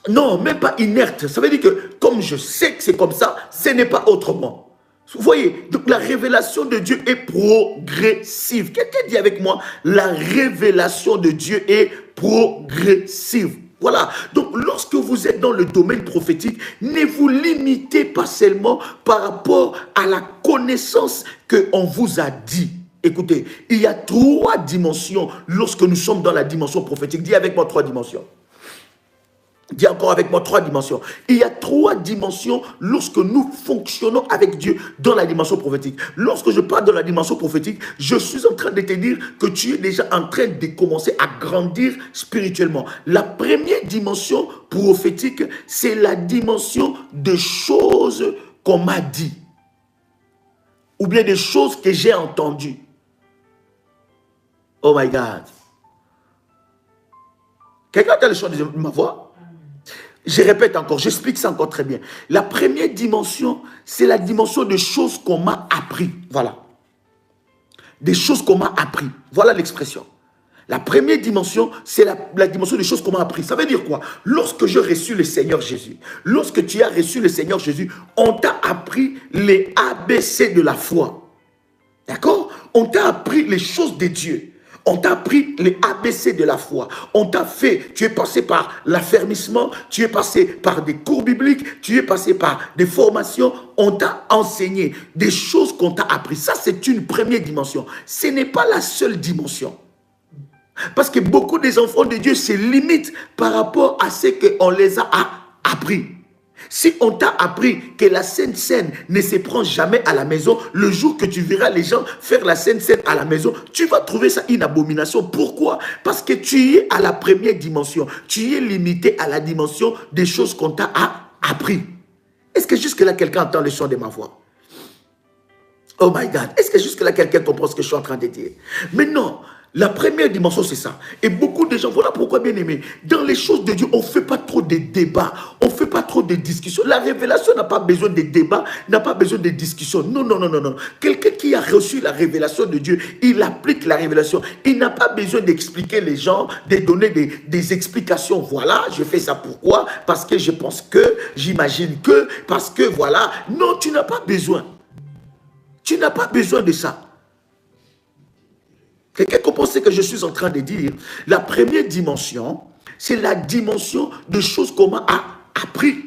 Non, même pas inerte. Ça veut dire que comme je sais que c'est comme ça, ce n'est pas autrement. Vous voyez, donc la révélation de Dieu est progressive. Quelqu'un dit avec moi, la révélation de Dieu est progressive. Voilà. Donc lorsque vous êtes dans le domaine prophétique, ne vous limitez pas seulement par rapport à la connaissance qu'on vous a dit. Écoutez, il y a 3 dimensions lorsque nous sommes dans la dimension prophétique. Dis avec moi 3 dimensions. Dis encore avec moi 3 dimensions. Il y a 3 dimensions lorsque nous fonctionnons avec Dieu dans la dimension prophétique. Lorsque je parle de la dimension prophétique, je suis en train de te dire que tu es déjà en train de commencer à grandir spirituellement. La première dimension prophétique, c'est la dimension de choses qu'on m'a dit. Ou bien des choses que j'ai entendues. Oh my God. Quelqu'un a le chant de ma voix? Je répète encore, j'explique ça encore très bien. La première dimension, c'est la dimension de choses qu'on m'a appris. Voilà. Des choses qu'on m'a appris. Voilà l'expression. La première dimension, c'est la dimension des choses qu'on m'a appris. Ça veut dire quoi? Lorsque j'ai reçu le Seigneur Jésus, lorsque tu as reçu le Seigneur Jésus, on t'a appris les ABC de la foi. D'accord? On t'a appris les choses de Dieu. On t'a appris les ABC de la foi. On t'a fait, tu es passé par l'affermissement, tu es passé par des cours bibliques, tu es passé par des formations. On t'a enseigné des choses qu'on t'a appris. Ça, c'est une première dimension. Ce n'est pas la seule dimension. Parce que beaucoup des enfants de Dieu se limitent par rapport à ce qu'on les a appris. Si on t'a appris que la Sainte Seine ne se prend jamais à la maison, le jour que tu verras les gens faire la Sainte Seine à la maison, tu vas trouver ça une abomination. Pourquoi? Parce que tu es à la première dimension. Tu es limité à la dimension des choses qu'on t'a appris. Est-ce que jusque-là, quelqu'un entend le son de ma voix? Oh my God. Est-ce que jusque-là, quelqu'un comprend ce que je suis en train de dire? Mais non. La première dimension, c'est ça. Et beaucoup de gens, voilà pourquoi, bien aimé, dans les choses de Dieu, on ne fait pas trop de débats, on ne fait pas trop de discussions. La révélation n'a pas besoin de débats, n'a pas besoin de discussions. Non, non, non, non, non. Quelqu'un qui a reçu la révélation de Dieu, il applique la révélation. Il n'a pas besoin d'expliquer les gens, de donner des explications. Voilà, je fais ça pourquoi? Parce que je pense que, j'imagine que, parce que voilà. Non, tu n'as pas besoin. Tu n'as pas besoin de ça. Quelqu'un comprend ce que je suis en train de dire? La première dimension, c'est la dimension de choses qu'on m'a appris.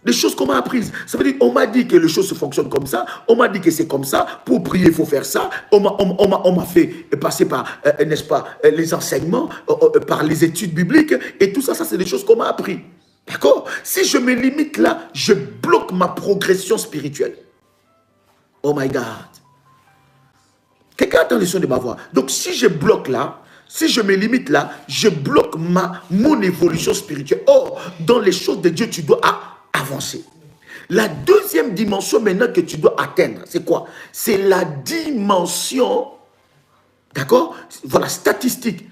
Des choses qu'on m'a apprises. Ça veut dire on m'a dit que les choses se fonctionnent comme ça. On m'a dit que c'est comme ça. Pour prier, il faut faire ça. On m'a fait passer par, n'est-ce pas, les enseignements, par les études bibliques. Et tout ça, ça c'est des choses qu'on m'a appris. D'accord? Si je me limite là, je bloque ma progression spirituelle. Oh my God. Quelqu'un entend le son de ma voix. Donc, si je bloque là, si je me limite là, je bloque mon évolution spirituelle. Or, dans les choses de Dieu, tu dois avancer. La deuxième dimension maintenant que tu dois atteindre, c'est quoi? C'est la dimension, d'accord? Voilà, statique,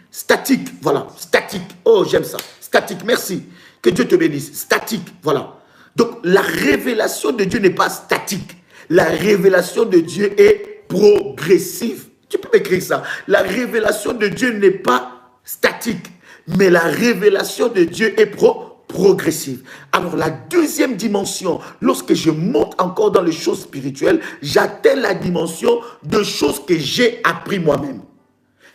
voilà, statique. Oh, j'aime ça. Statique, merci. Que Dieu te bénisse. Statique, voilà. Donc, la révélation de Dieu n'est pas statique. La révélation de Dieu est progressive. Tu peux m'écrire ça. La révélation de Dieu n'est pas statique, mais la révélation de Dieu est progressive. Alors la deuxième dimension, lorsque je monte encore dans les choses spirituelles, j'atteins la dimension de choses que j'ai appris moi-même,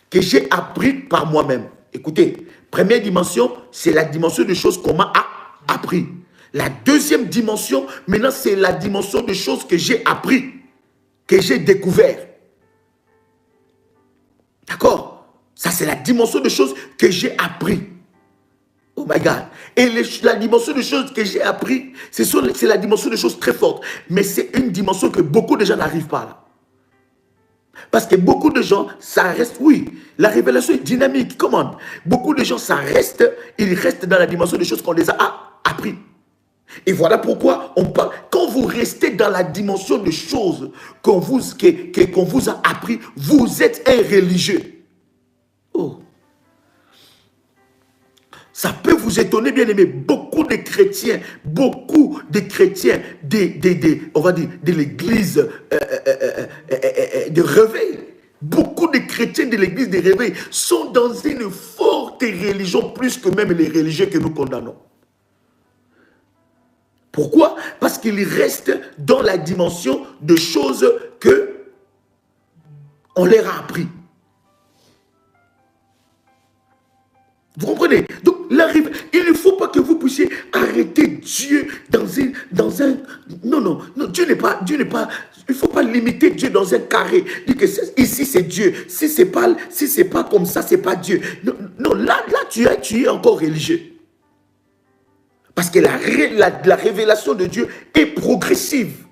que j'ai appris par moi-même. Écoutez, première dimension, c'est la dimension de choses qu'on m'a appris. La deuxième dimension, maintenant, c'est la dimension de choses que j'ai appris, que j'ai découvert. D'accord? Ça, c'est la dimension de choses que j'ai appris. Oh my God. Et la dimension de choses que j'ai appris, c'est la dimension de choses très fortes. Mais c'est une dimension que beaucoup de gens n'arrivent pas là. Parce que beaucoup de gens, ça reste, oui, la révélation est dynamique, comment? Beaucoup de gens, ils restent dans la dimension des choses qu'on les a appris. Et voilà pourquoi on parle, quand vous restez dans la dimension des choses qu'on vous a appris, vous êtes un religieux. Oh. Ça peut vous étonner, bien aimé. Beaucoup de chrétiens, on va dire, de l'église de réveil, beaucoup de chrétiens de l'église de réveil sont dans une forte religion, plus que même les religieux que nous condamnons. Pourquoi? Parce qu'ils restent dans la dimension de choses que on leur a appris. Vous comprenez? Donc, il ne faut pas que vous puissiez arrêter Dieu dans un... Non, Dieu n'est pas... Il ne faut pas limiter Dieu dans un carré. Dire que ici, c'est Dieu. Si c'est pas comme ça, c'est pas Dieu. Non, là tu es encore religieux. Parce que la révélation de Dieu est progressive.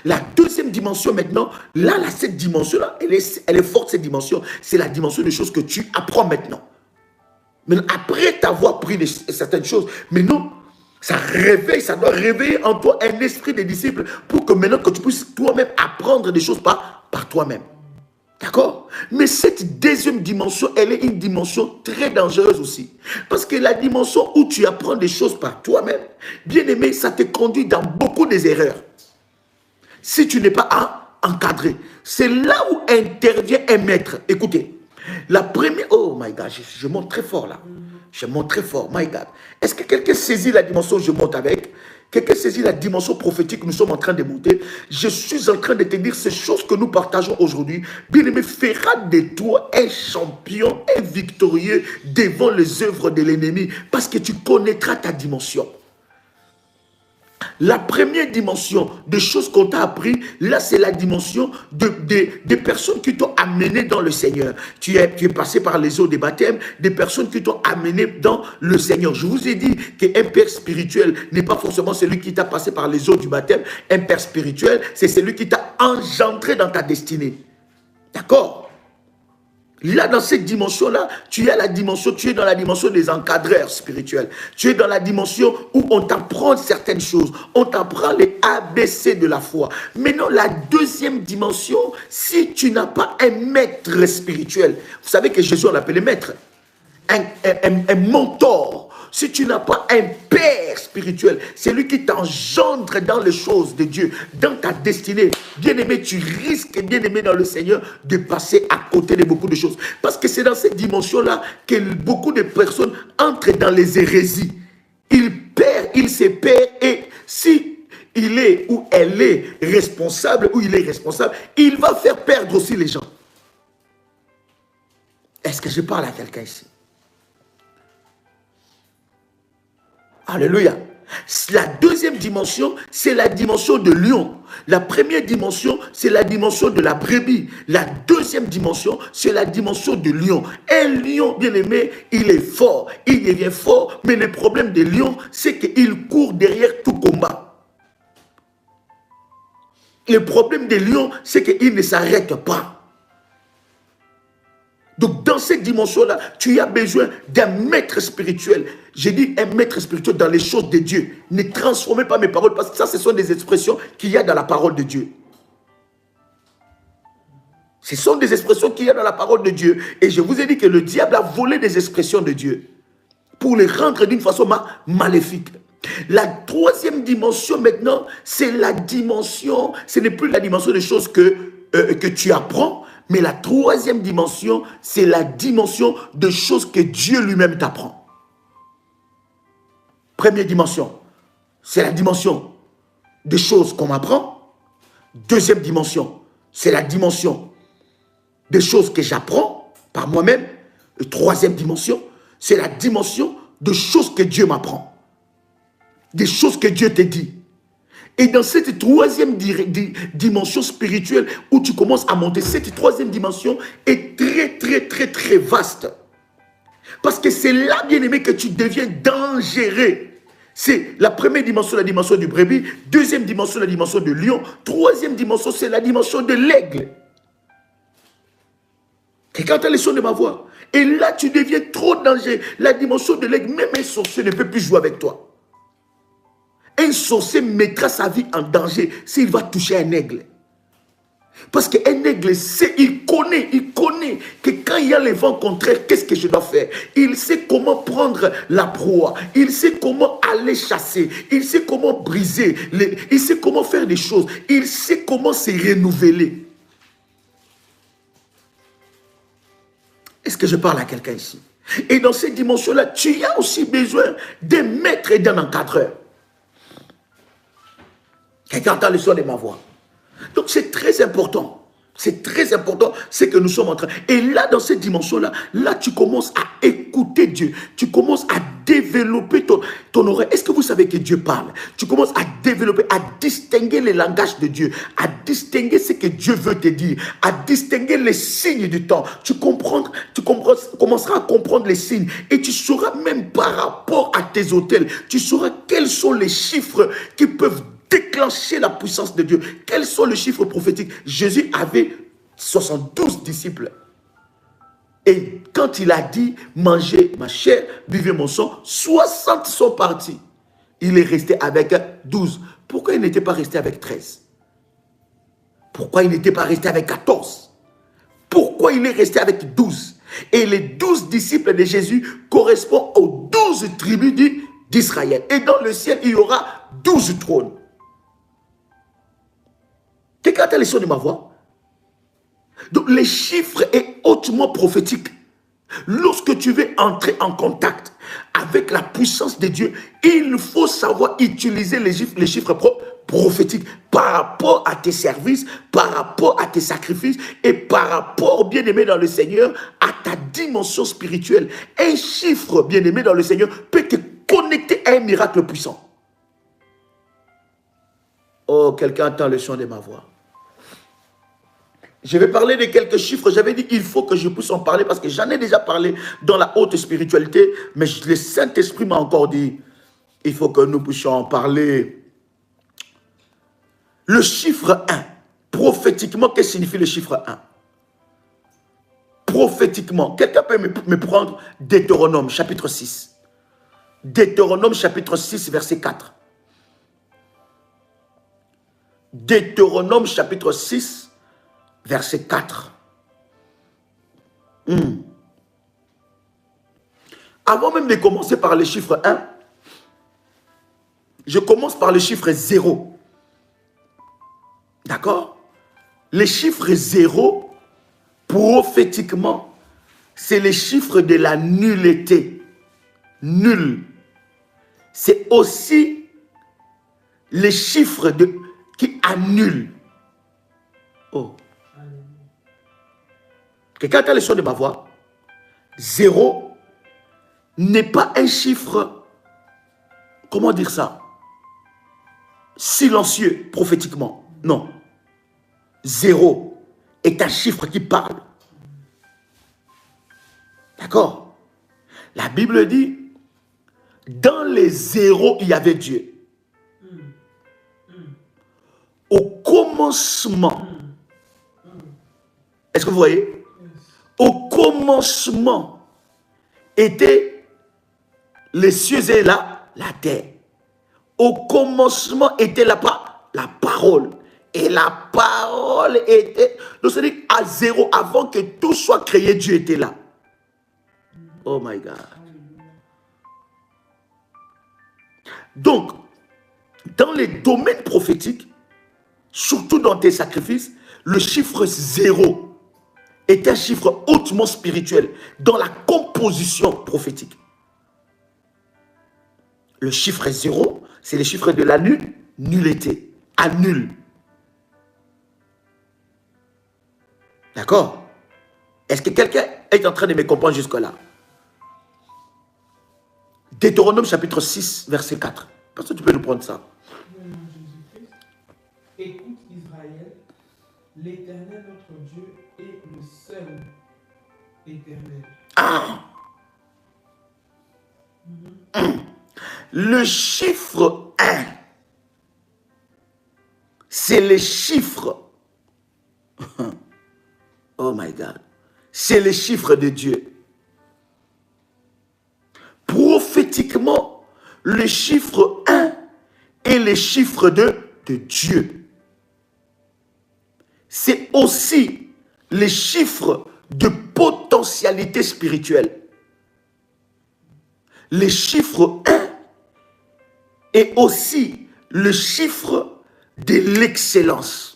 La deuxième dimension maintenant, cette dimension-là, elle est forte, cette dimension. C'est la dimension des choses que tu apprends maintenant. Mais après t'avoir pris certaines choses, mais non, ça doit réveiller en toi un esprit de disciple pour que maintenant que tu puisses toi-même apprendre des choses par toi-même. D'accord? Mais cette deuxième dimension, elle est une dimension très dangereuse aussi. Parce que la dimension où tu apprends des choses par toi-même, bien aimé, ça te conduit dans beaucoup des erreurs. Si tu n'es pas encadré, c'est là où intervient un maître. Écoutez. La première... Oh my God, je monte très fort là. Je monte très fort, my God. Est-ce que quelqu'un saisit la dimension que je monte avec? Quelqu'un saisit la dimension prophétique que nous sommes en train de monter? Je suis en train de te dire ces choses que nous partageons aujourd'hui. Bien-aimé, fera de toi un champion, un victorieux devant les œuvres de l'ennemi parce que tu connaîtras ta dimension. La première dimension de choses qu'on t'a appris, là c'est la dimension des personnes qui t'ont amené dans le Seigneur. Tu es passé par les eaux des baptêmes, des personnes qui t'ont amené dans le Seigneur. Je vous ai dit qu'un père spirituel n'est pas forcément celui qui t'a passé par les eaux du baptême. Un père spirituel, c'est celui qui t'a engendré dans ta destinée. D'accord? Là, dans cette dimension-là, tu es dans la dimension des encadreurs spirituels. Tu es dans la dimension où on t'apprend certaines choses. On t'apprend les ABC de la foi. Maintenant, la deuxième dimension, si tu n'as pas un maître spirituel, vous savez que Jésus, on l'appelait maître, un mentor. Si tu n'as pas un père spirituel, c'est lui qui t'engendre dans les choses de Dieu, dans ta destinée. Bien-aimé, tu risques, bien-aimé dans le Seigneur, de passer à côté de beaucoup de choses. Parce que c'est dans cette dimension-là que beaucoup de personnes entrent dans les hérésies. Il se perd et si il est ou elle est responsable, ou il est responsable, il va faire perdre aussi les gens. Est-ce que je parle à quelqu'un ici? Alléluia. La deuxième dimension, c'est la dimension de lion. La première dimension, c'est la dimension de la brebis. La deuxième dimension, c'est la dimension de lion. Un lion, bien aimé, il est fort. Il devient fort, mais le problème des lions, c'est qu'il court derrière tout combat. Le problème des lions, c'est qu'il ne s'arrête pas. Donc, dans cette dimension-là, tu as besoin d'un maître spirituel. J'ai dit un maître spirituel dans les choses de Dieu. Ne transformez pas mes paroles, parce que ça, ce sont des expressions qu'il y a dans la parole de Dieu. Ce sont des expressions qu'il y a dans la parole de Dieu. Et je vous ai dit que le diable a volé des expressions de Dieu pour les rendre d'une façon maléfique. La troisième dimension maintenant, c'est la dimension, ce n'est plus la dimension des choses que tu apprends, mais la troisième dimension, c'est la dimension de choses que Dieu lui-même t'apprend. Première dimension, c'est la dimension des choses qu'on m'apprend. Deuxième dimension, c'est la dimension des choses que j'apprends par moi-même. Et troisième dimension, c'est la dimension de choses que Dieu m'apprend. Des choses que Dieu te dit. Et dans cette troisième dimension spirituelle où tu commences à monter, cette troisième dimension est très, très, très, très vaste. Parce que c'est là, bien-aimé, que tu deviens dangereux. C'est la première dimension, la dimension du brebis. Deuxième dimension, la dimension de lion. Troisième dimension, c'est la dimension de l'aigle. Quelqu'un entend les sons de ma voix. Et là, tu deviens trop dangereux. La dimension de l'aigle, même un sorcier ne peut plus jouer avec toi. Un sorcier mettra sa vie en danger s'il va toucher un aigle. Parce qu'un aigle sait, il connaît que quand il y a les vents contraires, qu'est-ce que je dois faire? Il sait comment prendre la proie, il sait comment aller chasser, il sait comment briser, il sait comment faire des choses, il sait comment se renouveler. Est-ce que je parle à quelqu'un ici? Et dans cette dimension-là, tu as aussi besoin d'un maître et d'un encadreur. Quelqu'un entend le son de ma voix. Donc c'est très important. C'est très important ce que nous sommes en train. Et là, dans cette dimension-là, là, tu commences à écouter Dieu. Tu commences à développer ton oreille. Est-ce que vous savez que Dieu parle? Tu commences à développer, à distinguer les langages de Dieu, à distinguer ce que Dieu veut te dire, à distinguer les signes du temps. Tu commenceras à comprendre les signes. Et tu sauras même par rapport à tes autels, tu sauras quels sont les chiffres qui peuvent déclencher la puissance de Dieu. Quels sont les chiffres prophétiques? Jésus avait 72 disciples. Et quand il a dit, mangez ma chair, buvez mon sang, 60 sont partis. Il est resté avec 12. Pourquoi il n'était pas resté avec 13? Pourquoi il n'était pas resté avec 14? Pourquoi il est resté avec 12? Et les 12 disciples de Jésus correspondent aux 12 tribus d'Israël. Et dans le ciel, il y aura 12 trônes. Quelqu'un a les sons de ma voix? Donc, les chiffres est hautement prophétique. Lorsque tu veux entrer en contact avec la puissance de Dieu, il faut savoir utiliser les chiffres prophétiques par rapport à tes services, par rapport à tes sacrifices et par rapport, bien-aimé dans le Seigneur, à ta dimension spirituelle. Un chiffre, bien-aimé dans le Seigneur, peut te connecter à un miracle puissant. Oh, quelqu'un entend le son de ma voix. Je vais parler de quelques chiffres. J'avais dit qu'il faut que je puisse en parler parce que j'en ai déjà parlé dans la haute spiritualité. Mais le Saint-Esprit m'a encore dit, il faut que nous puissions en parler. Le chiffre 1. Prophétiquement, qu'est-ce que signifie le chiffre 1? Prophétiquement, quelqu'un peut me prendre Deutéronome chapitre 6. Deutéronome chapitre 6 verset 4. Deutéronome chapitre 6 verset 4. Avant même de commencer par le chiffre 1, je commence par le chiffre 0. D'accord? Le chiffre 0, prophétiquement, c'est le chiffre de la nullité. Nul. C'est aussi le chiffre qui annule. Oh. Quelqu'un a le son de ma voix? 0 n'est pas un chiffre, comment dire ça? Silencieux, prophétiquement. Non. 0 est un chiffre qui parle. D'accord? La Bible dit, dans les zéros, il y avait Dieu. Au commencement, est-ce que vous voyez? Au commencement étaient les cieux et la terre. Au commencement était la parole. Et la parole était, donc c'est-à-dire à 0, avant que tout soit créé, Dieu était là. Oh my God. Donc, dans les domaines prophétiques, surtout dans tes sacrifices, le chiffre 0 est un chiffre hautement spirituel dans la composition prophétique. Le chiffre 0, c'est le chiffre de la nullité. Annule. D'accord? Est-ce que quelqu'un est en train de me comprendre jusque-là? Deutéronome chapitre 6, verset 4. Parce que tu peux nous prendre ça. Écoute Israël, l'Éternel notre Dieu est le seul éternel. Ah! Le chiffre 1, c'est les chiffres. Oh my God. C'est les chiffres de Dieu. Prophétiquement, le chiffre 1 est les chiffres de Dieu. C'est aussi les chiffres de potentialité spirituelle. Le chiffre 1 est aussi le chiffre de l'excellence.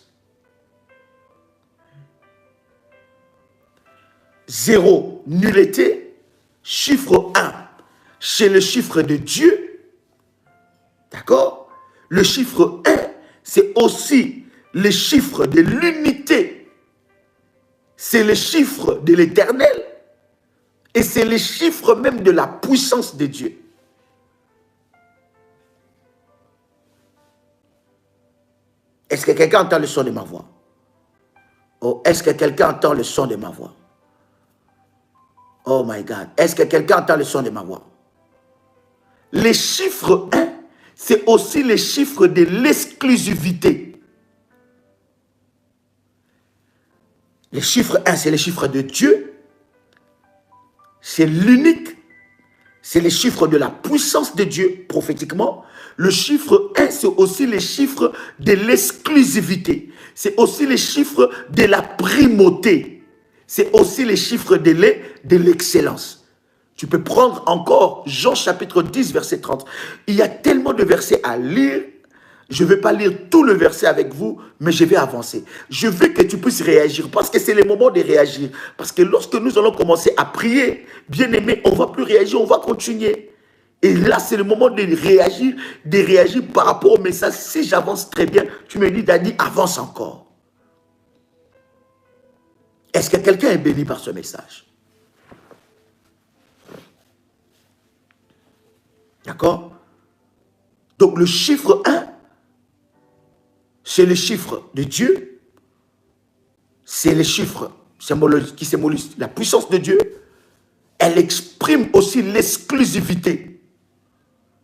0, nullité. Chiffre 1, c'est le chiffre de Dieu. D'accord? Le chiffre 1, c'est aussi le chiffre de l'unité. C'est le chiffre de l'éternel. Et c'est le chiffre même de la puissance de Dieu. Est-ce que quelqu'un entend le son de ma voix? Oh, est-ce que quelqu'un entend le son de ma voix? Oh my God. Est-ce que quelqu'un entend le son de ma voix? Les chiffres 1, c'est aussi les chiffres de l'exclusivité. Le chiffre 1, c'est le chiffre de Dieu. C'est l'unique. C'est les chiffres de la puissance de Dieu prophétiquement. Le chiffre 1, c'est aussi les chiffres de l'exclusivité. C'est aussi les chiffres de la primauté. C'est aussi les chiffres de l'excellence. Tu peux prendre encore Jean chapitre 10, verset 30. Il y a tellement de versets à lire. Je ne vais pas lire tout le verset avec vous, mais je vais avancer. Je veux que tu puisses réagir, parce que c'est le moment de réagir. Parce que lorsque nous allons commencer à prier, bien aimé, on ne va plus réagir, on va continuer. Et là, c'est le moment de réagir par rapport au message. Si j'avance très bien, tu me dis, Dadi, avance encore. Est-ce que quelqu'un est béni par ce message? D'accord? Donc le chiffre 1, c'est le chiffre de Dieu. C'est le chiffre qui symbolise la puissance de Dieu. Elle exprime aussi l'exclusivité.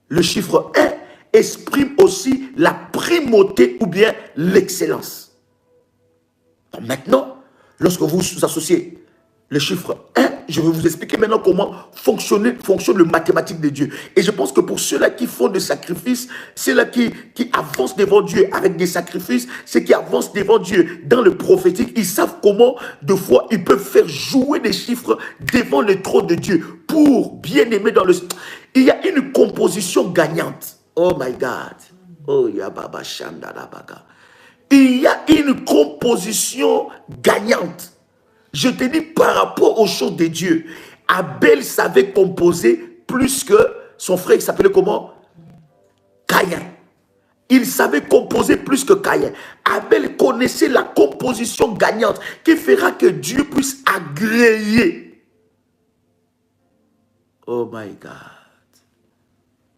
Le chiffre 1 exprime aussi la primauté ou bien l'excellence. Maintenant, lorsque vous associez le chiffre 1, je vais vous expliquer maintenant comment fonctionne le mathématique de Dieu. Et je pense que pour ceux-là qui font des sacrifices, ceux-là qui avancent devant Dieu avec des sacrifices, ceux qui avancent devant Dieu dans le prophétique, ils savent comment, de fois, ils peuvent faire jouer des chiffres devant le trône de Dieu pour bien aimer dans le... Il y a une composition gagnante. Oh my God. Oh, Yababa Shandalabaga. Il y a une composition gagnante. Je te dis par rapport aux choses de Dieu, Abel savait composer plus que son frère qui s'appelait comment? Caïn. Il savait composer plus que Caïn. Abel connaissait la composition gagnante qui fera que Dieu puisse agréer. Oh my God.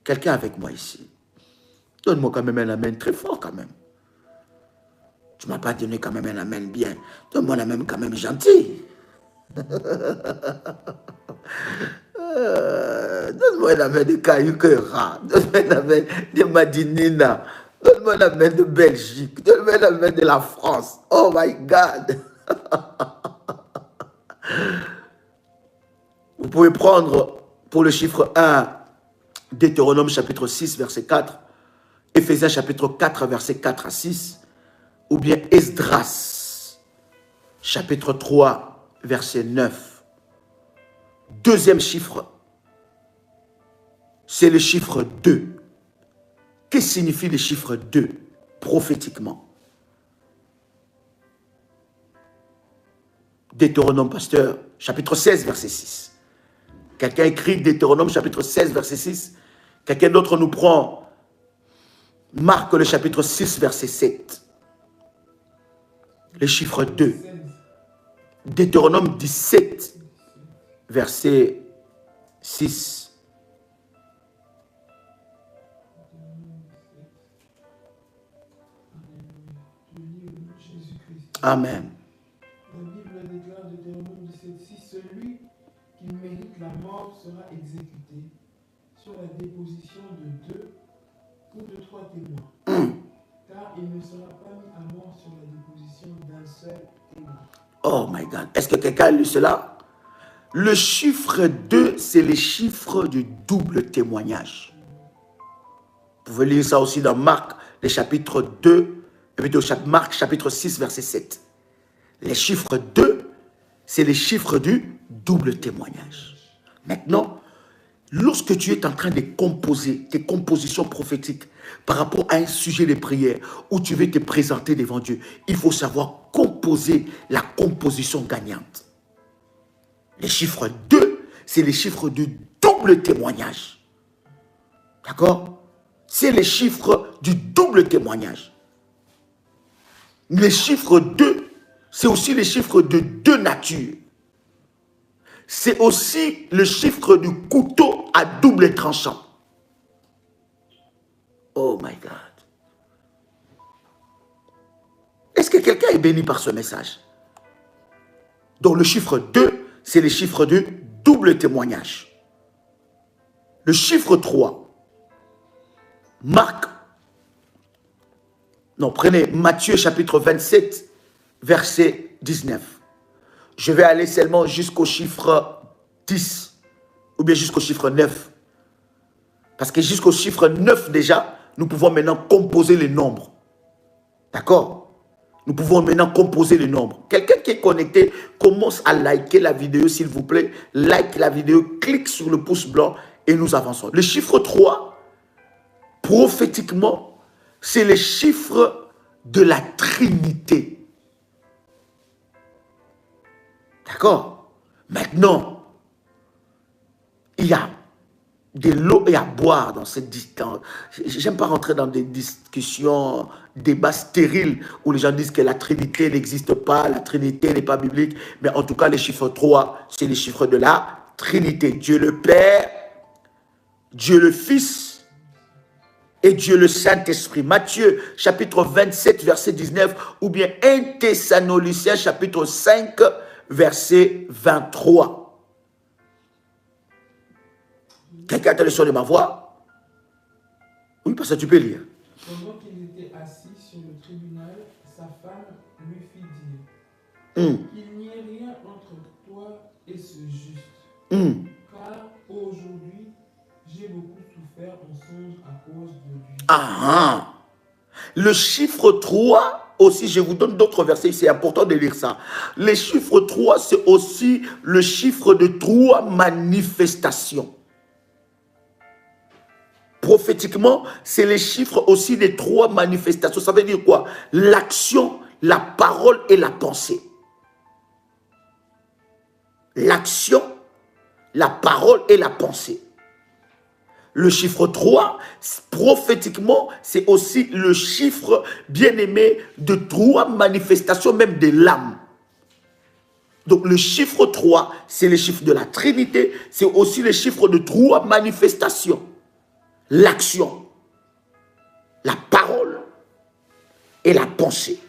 Quelqu'un avec moi ici. Donne-moi quand même un amen très fort quand même. Tu ne m'as pas donné quand même un amen bien. Donne-moi un amen quand même gentil. Donne-moi un amen de Kayukera. Donne-moi un amen de Madinina. Donne-moi un amen de Belgique. Donne-moi un amen de la France. Oh my God. Vous pouvez prendre pour le chiffre 1, Deutéronome chapitre 6, verset 4, Éphésiens chapitre 4, verset 4 à 6, ou bien Esdras, chapitre 3, verset 9. Deuxième chiffre, c'est le chiffre 2. Que signifie le chiffre 2 prophétiquement? Deutéronome, pasteur, chapitre 16, verset 6. Quelqu'un écrit Deutéronome, chapitre 16, verset 6. Quelqu'un d'autre nous prend Marc, le chapitre 6, verset 7. Le chiffre 2. Deutéronome 17, verset 6. Amen. La Bible déclare Deutéronome 17, si celui qui mérite la mort sera exécuté, sur la déposition de 2 ou de 3 témoins. Car il ne sera pas mis à mort sur la déposition d'un seul témoin. Oh my God. Est-ce que quelqu'un a lu cela? Le chiffre 2, c'est le chiffre du double témoignage. Vous pouvez lire ça aussi dans Marc, le chapitre 2, et puis Marc, chapitre 6, verset 7. Les chiffres 2, c'est les chiffres du double témoignage. Maintenant, lorsque tu es en train de composer tes compositions prophétiques par rapport à un sujet de prière où tu veux te présenter devant Dieu, il faut savoir composer la composition gagnante. Les chiffres 2, c'est les chiffres du double témoignage. D'accord? C'est les chiffres du double témoignage. Les chiffres 2, c'est aussi les chiffres de deux natures. C'est aussi le chiffre du couteau à double tranchant. Oh my God. Est-ce que quelqu'un est béni par ce message? Donc le chiffre 2, c'est le chiffre du double témoignage. Le chiffre 3, prenez Matthieu chapitre 27, verset 19. Je vais aller seulement jusqu'au chiffre 10, ou bien jusqu'au chiffre 9. Parce que jusqu'au chiffre 9 déjà, nous pouvons maintenant composer les nombres. D'accord? Nous pouvons maintenant composer les nombres. Quelqu'un qui est connecté, commence à liker la vidéo, s'il vous plaît. Like la vidéo, clique sur le pouce blanc et nous avançons. Le chiffre 3, prophétiquement, c'est le chiffre de la Trinité. D'accord? Maintenant, il y a de l'eau et à boire dans cette distance. J'aime pas rentrer dans des discussions, débats stériles où les gens disent que la Trinité n'existe pas, la Trinité n'est pas biblique. Mais en tout cas, les chiffres 3, c'est les chiffres de la Trinité. Dieu le Père, Dieu le Fils et Dieu le Saint-Esprit. Matthieu, chapitre 27, verset 19, ou bien 1 Thessaloniciens, chapitre 5, verset 23. Quelqu'un a le son de ma voix? Oui, parce que tu peux lire. Pendant qu'il était assis sur le tribunal, sa femme lui fit dire qu'il n'y ait rien entre toi et ce juste. Car aujourd'hui, j'ai beaucoup souffert en songe à cause de lui. Le chiffre 3, aussi, je vous donne d'autres versets, c'est important de lire ça. Le chiffre 3, c'est aussi le chiffre de 3 manifestations. Prophétiquement, c'est les chiffres aussi des 3 manifestations. Ça veut dire quoi? L'action, la parole et la pensée. L'action, la parole et la pensée. Le chiffre 3, prophétiquement, c'est aussi le chiffre, bien aimé, de 3 manifestations, même de l'âme. Donc le chiffre 3, c'est le chiffre de la Trinité, c'est aussi le chiffre de 3 manifestations. L'action, la parole et la pensée.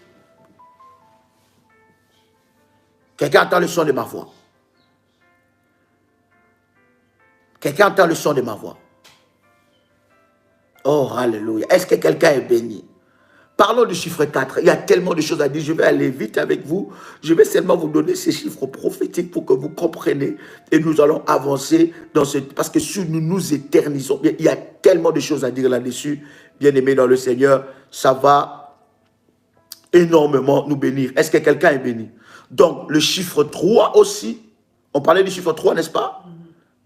Quelqu'un entend le son de ma voix? Quelqu'un entend le son de ma voix? Oh, alléluia. Est-ce que quelqu'un est béni? Parlons du chiffre 4. Il y a tellement de choses à dire. Je vais aller vite avec vous. Je vais seulement vous donner ces chiffres prophétiques pour que vous compreniez. Et nous allons avancer dans ce... Parce que si nous nous éternisons, il y a tellement de choses à dire là-dessus. Bien-aimés dans le Seigneur, ça va énormément nous bénir. Est-ce que quelqu'un est béni? Donc, le chiffre 3 aussi. On parlait du chiffre 3, n'est-ce pas?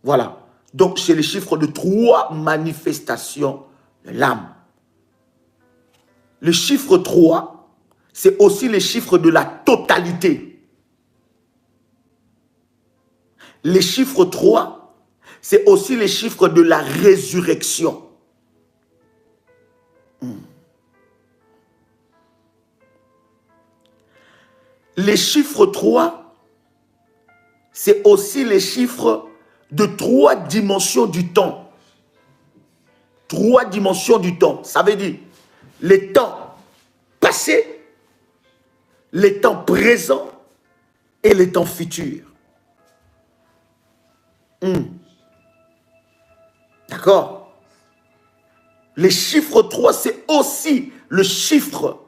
Voilà. Donc, c'est le chiffre de 3 manifestations de l'âme. Le chiffre 3, c'est aussi le chiffre de la totalité. Le chiffre 3, c'est aussi le chiffre de la résurrection. Le chiffre 3, c'est aussi le chiffre de 3 dimensions du temps. 3 dimensions du temps. Ça veut dire le temps passé, le temps présent et le temps futur. D'accord? Le chiffre 3, c'est aussi le chiffre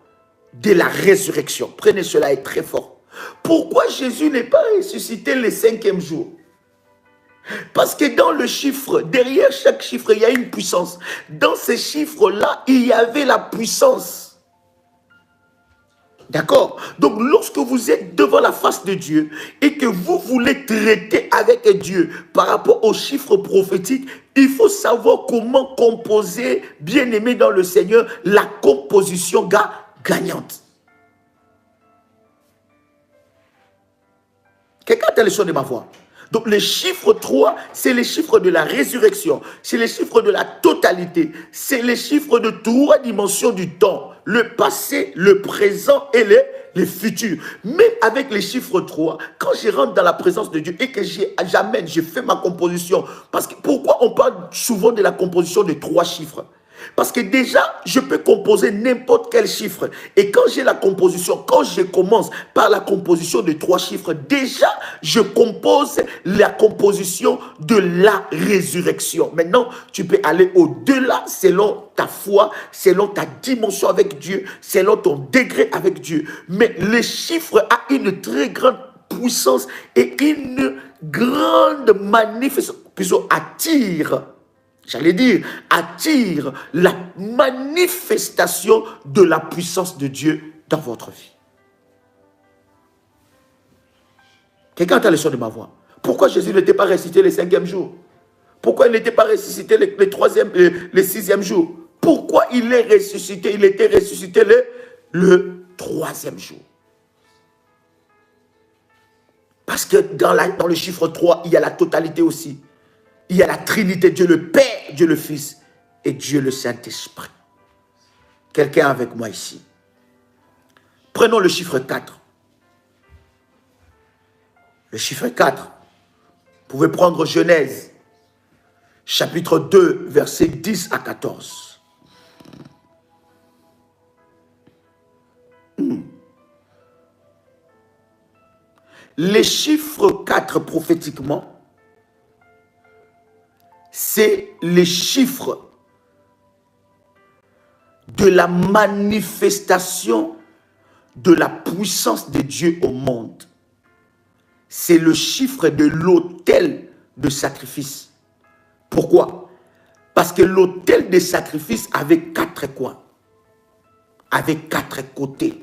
de la résurrection. Prenez cela, est très fort. Pourquoi Jésus n'est pas ressuscité le 5e jour? Parce que dans le chiffre, derrière chaque chiffre, il y a une puissance. Dans ces chiffres-là, il y avait la puissance. D'accord? Donc, lorsque vous êtes devant la face de Dieu et que vous voulez traiter avec Dieu par rapport aux chiffres prophétiques, il faut savoir comment composer, bien aimé dans le Seigneur, la composition gagnante. Quelqu'un a le son de ma voix? Donc, le chiffre 3, c'est les chiffres de la résurrection. C'est les chiffres de la totalité. C'est les chiffres de 3 dimensions du temps. Le passé, le présent et le futur. Même avec les chiffres 3, quand je rentre dans la présence de Dieu et que j'amène, je fais ma composition. Parce que pourquoi on parle souvent de la composition de 3 chiffres? Parce que déjà, je peux composer n'importe quel chiffre. Et quand j'ai la composition, quand je commence par la composition de 3 chiffres, déjà, je compose la composition de la résurrection. Maintenant, tu peux aller au-delà selon ta foi, selon ta dimension avec Dieu, selon ton degré avec Dieu. Mais le chiffre a une très grande puissance et une grande manifestation, attire. J'allais dire, attire la manifestation de la puissance de Dieu dans votre vie. Quelqu'un entend le son de ma voix? Pourquoi Jésus n'était pas ressuscité le 5e jour? Pourquoi il n'était pas ressuscité le 6e jour? Pourquoi il est ressuscité? Il était ressuscité le 3e jour. Parce que dans le chiffre 3, il y a la totalité aussi. Il y a la Trinité, Dieu le Père, Dieu le Fils et Dieu le Saint-Esprit. Quelqu'un avec moi ici? Prenons le chiffre 4. Le chiffre 4. Vous pouvez prendre Genèse, chapitre 2, versets 10 à 14. Les chiffres 4 prophétiquement, c'est les chiffres de la manifestation de la puissance de Dieu au monde. C'est le chiffre de l'autel de sacrifice. Pourquoi? Parce que l'autel de sacrifice avait 4 coins, avait 4 côtés.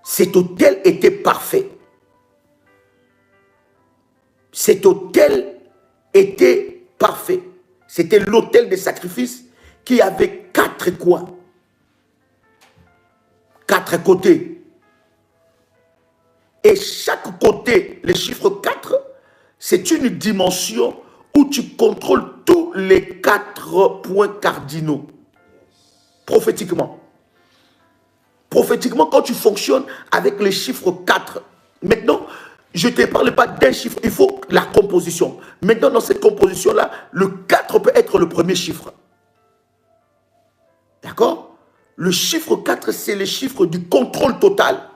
Cet autel était parfait. Cet autel était parfait. C'était l'autel des sacrifices qui avait 4 coins. 4 côtés. Et chaque côté, le chiffre 4, c'est une dimension où tu contrôles tous les 4 points cardinaux. Prophétiquement. Prophétiquement, quand tu fonctionnes avec les chiffres 4, maintenant, je ne te parle pas d'un chiffre, il faut la composition. Maintenant, dans cette composition-là, le 4 peut être le premier chiffre. D'accord? Le chiffre 4, c'est le chiffre du contrôle total.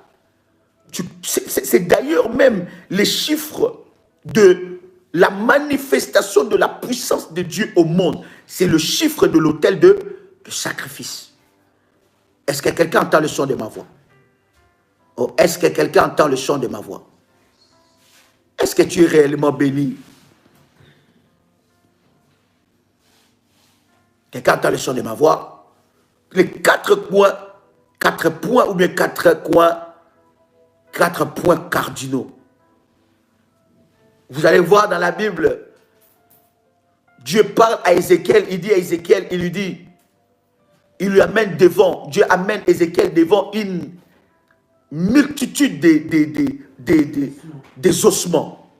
C'est d'ailleurs même les chiffres de la manifestation de la puissance de Dieu au monde. C'est le chiffre de l'autel de sacrifice. Est-ce que quelqu'un entend le son de ma voix? Oh, est-ce que quelqu'un entend le son de ma voix? Est-ce que tu es réellement béni? Quelqu'un entend le son de ma voix? Les 4 points ou bien 4 coins, 4 points cardinaux. Vous allez voir dans la Bible, Dieu parle à Ézéchiel, il dit à Ézéchiel, il lui dit, il lui amène devant, Dieu amène Ézéchiel devant une multitude des ossements.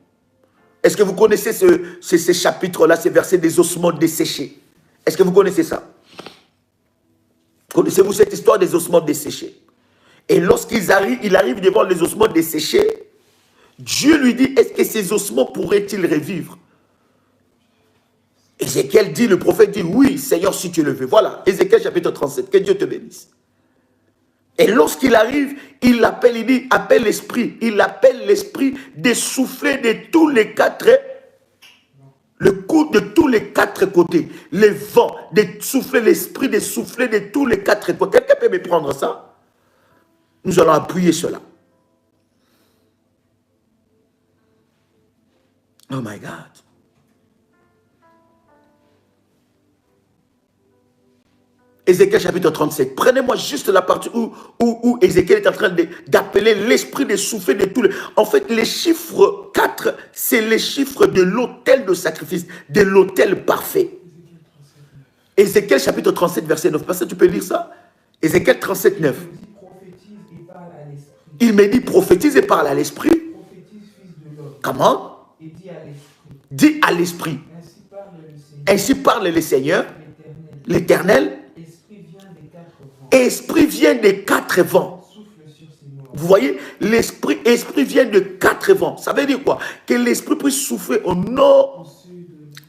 Est-ce que vous connaissez ces chapitres-là, ces versets des ossements desséchés? Est-ce que vous connaissez ça? Connaissez-vous cette histoire des ossements desséchés? Et lorsqu'il arrive devant les ossements desséchés, Dieu lui dit, est-ce que ces ossements pourraient-ils revivre? Ézéchiel dit, le prophète dit, oui, Seigneur, si tu le veux. Voilà, Ézéchiel chapitre 37, que Dieu te bénisse. Et lorsqu'il arrive, il l'appelle, il dit, appelle l'esprit. Il appelle l'esprit de souffler de tous les 4 le coup de tous les quatre côtés, les vents, de souffler, l'esprit de souffler de tous les quatre côtés. Quelqu'un peut me prendre ça? Nous allons appuyer cela. Oh my God. Ézéchiel chapitre 37. Prenez-moi juste la partie où Ézéchiel est en train d'appeler l'esprit de souffler de tous les... En fait, les chiffres 4, c'est les chiffres de l'autel de sacrifice, de l'autel parfait. Ézéchiel chapitre 37, verset 9. Parce que tu peux lire ça? Ézéchiel 37, 9. Il me dit prophétise et parle à l'esprit. Comment? Dis à l'esprit. Ainsi parle le Seigneur, l'Éternel. Esprit vient des quatre vents. Vous voyez, l'esprit vient de quatre vents. Ça veut dire quoi? Que l'esprit puisse souffler au nord,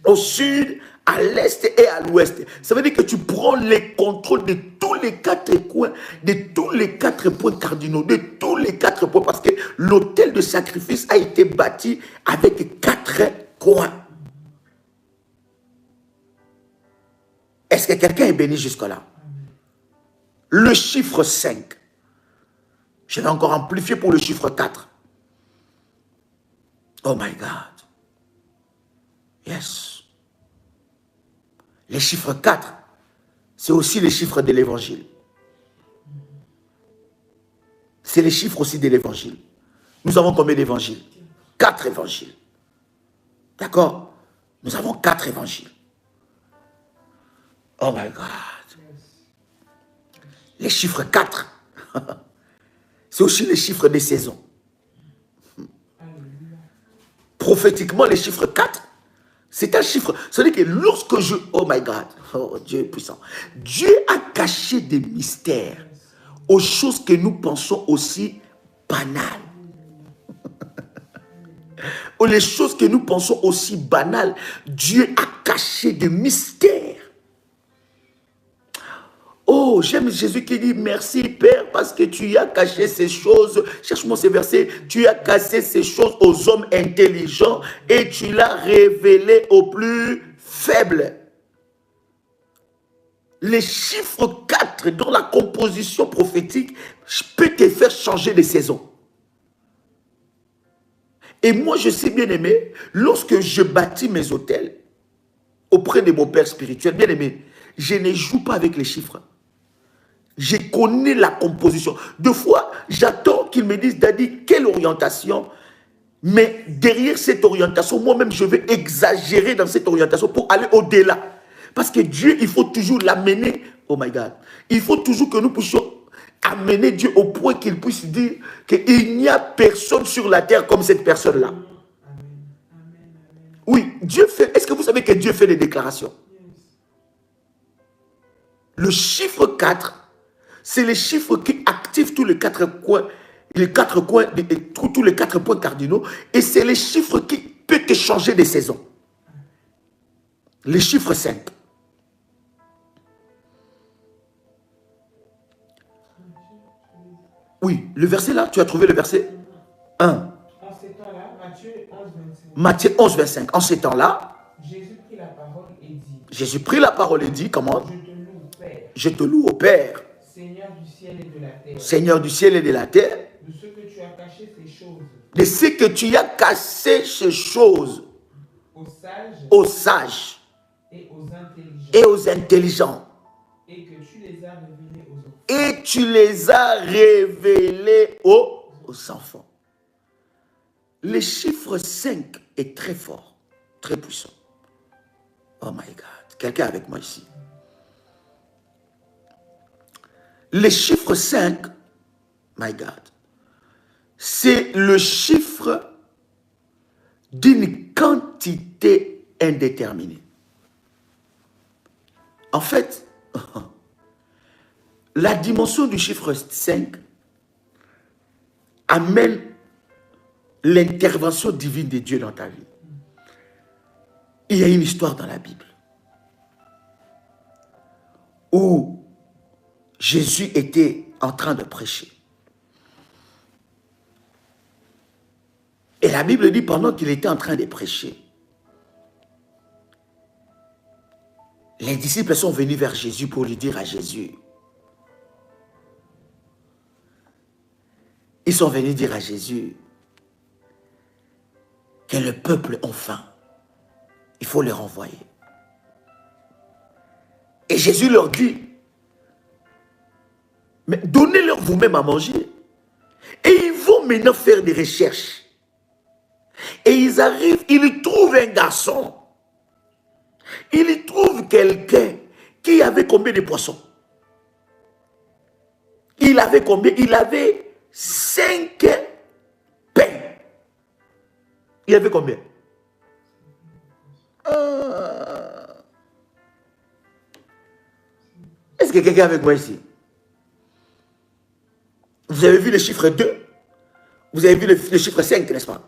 au sud, à l'est et à l'ouest. Ça veut dire que tu prends le contrôle de tous les quatre coins, de tous les quatre points cardinaux, de tous les quatre points, parce que l'autel de sacrifice a été bâti avec quatre coins. Est-ce que quelqu'un est béni jusque-là? Le chiffre 5. Je vais encore amplifier pour le chiffre 4. Oh my God. Yes. Les chiffres 4, c'est aussi les chiffres de l'évangile. C'est les chiffres aussi de l'évangile. Nous avons combien d'évangiles? 4 évangiles. D'accord? Nous avons 4 évangiles. Oh my God. Les chiffres 4, c'est aussi les chiffres des saisons. Prophétiquement, les chiffres 4, c'est un chiffre. C'est-à-dire que lorsque je... Oh my God, oh Dieu est puissant. Dieu a caché des mystères aux choses que nous pensons aussi banales. Ou les choses que nous pensons aussi banales, Dieu a caché des mystères. Oh, j'aime Jésus qui dit merci Père parce que tu as caché ces choses. Cherche-moi ces versets. Tu as caché ces choses aux hommes intelligents et tu l'as révélé aux plus faibles. Les chiffres 4 dans la composition prophétique peut te faire changer de saison. Et moi, je sais bien aimé, lorsque je bâtis mes hôtels auprès de mon père spirituel, bien aimé, je ne joue pas avec les chiffres. Je connais la composition. Deux fois, j'attends qu'ils me disent, Daddy, quelle orientation? Mais derrière cette orientation, moi-même, je vais exagérer dans cette orientation pour aller au-delà. Parce que Dieu, il faut toujours l'amener. Oh my God. Il faut toujours que nous puissions amener Dieu au point qu'il puisse dire qu'il n'y a personne sur la terre comme cette personne-là. Oui, Dieu fait... Est-ce que vous savez que Dieu fait des déclarations? Le chiffre 4, c'est les chiffres qui activent tous les quatre coins, tous les quatre points cardinaux, et c'est les chiffres qui peuvent te changer de saison. Les chiffres 5. Oui, le verset là, tu as trouvé le verset 1. En ces temps-là, Matthieu 11, 25. En ces temps-là, Jésus prit la parole et dit. Jésus prit la parole et dit, comment? Je te loue, Père. Je te loue au Père. Seigneur du ciel et de la terre. Seigneur du ciel et de la terre. De ce que tu as caché ces choses. De ce que tu as caché ces choses. Aux sages. Et aux intelligents. Et aux intelligents. Et que tu les as révélés aux enfants. Et tu les as révélés aux enfants. Le chiffre 5 est très fort, très puissant. Oh my God. Quelqu'un avec moi ici. Le chiffre 5, my God, c'est le chiffre d'une quantité indéterminée. En fait, la dimension du chiffre 5 amène l'intervention divine de Dieu dans ta vie. Il y a une histoire dans la Bible où Jésus était en train de prêcher. Et la Bible dit, pendant qu'il était en train de prêcher, Les disciples sont venus vers Jésus pour lui dire à Jésus. Ils sont venus dire à Jésus que le peuple a faim. Il faut les renvoyer. Et Jésus leur dit, mais donnez-leur vous-même à manger. Et ils vont maintenant faire des recherches. Et ils arrivent, ils trouvent un garçon. Ils trouvent quelqu'un qui avait combien de poissons? Il avait combien? Il avait 5 pains. Il avait combien? Est-ce que quelqu'un est avec moi ici? Vous avez vu le chiffre 2? Vous avez vu le chiffre 5, n'est-ce pas?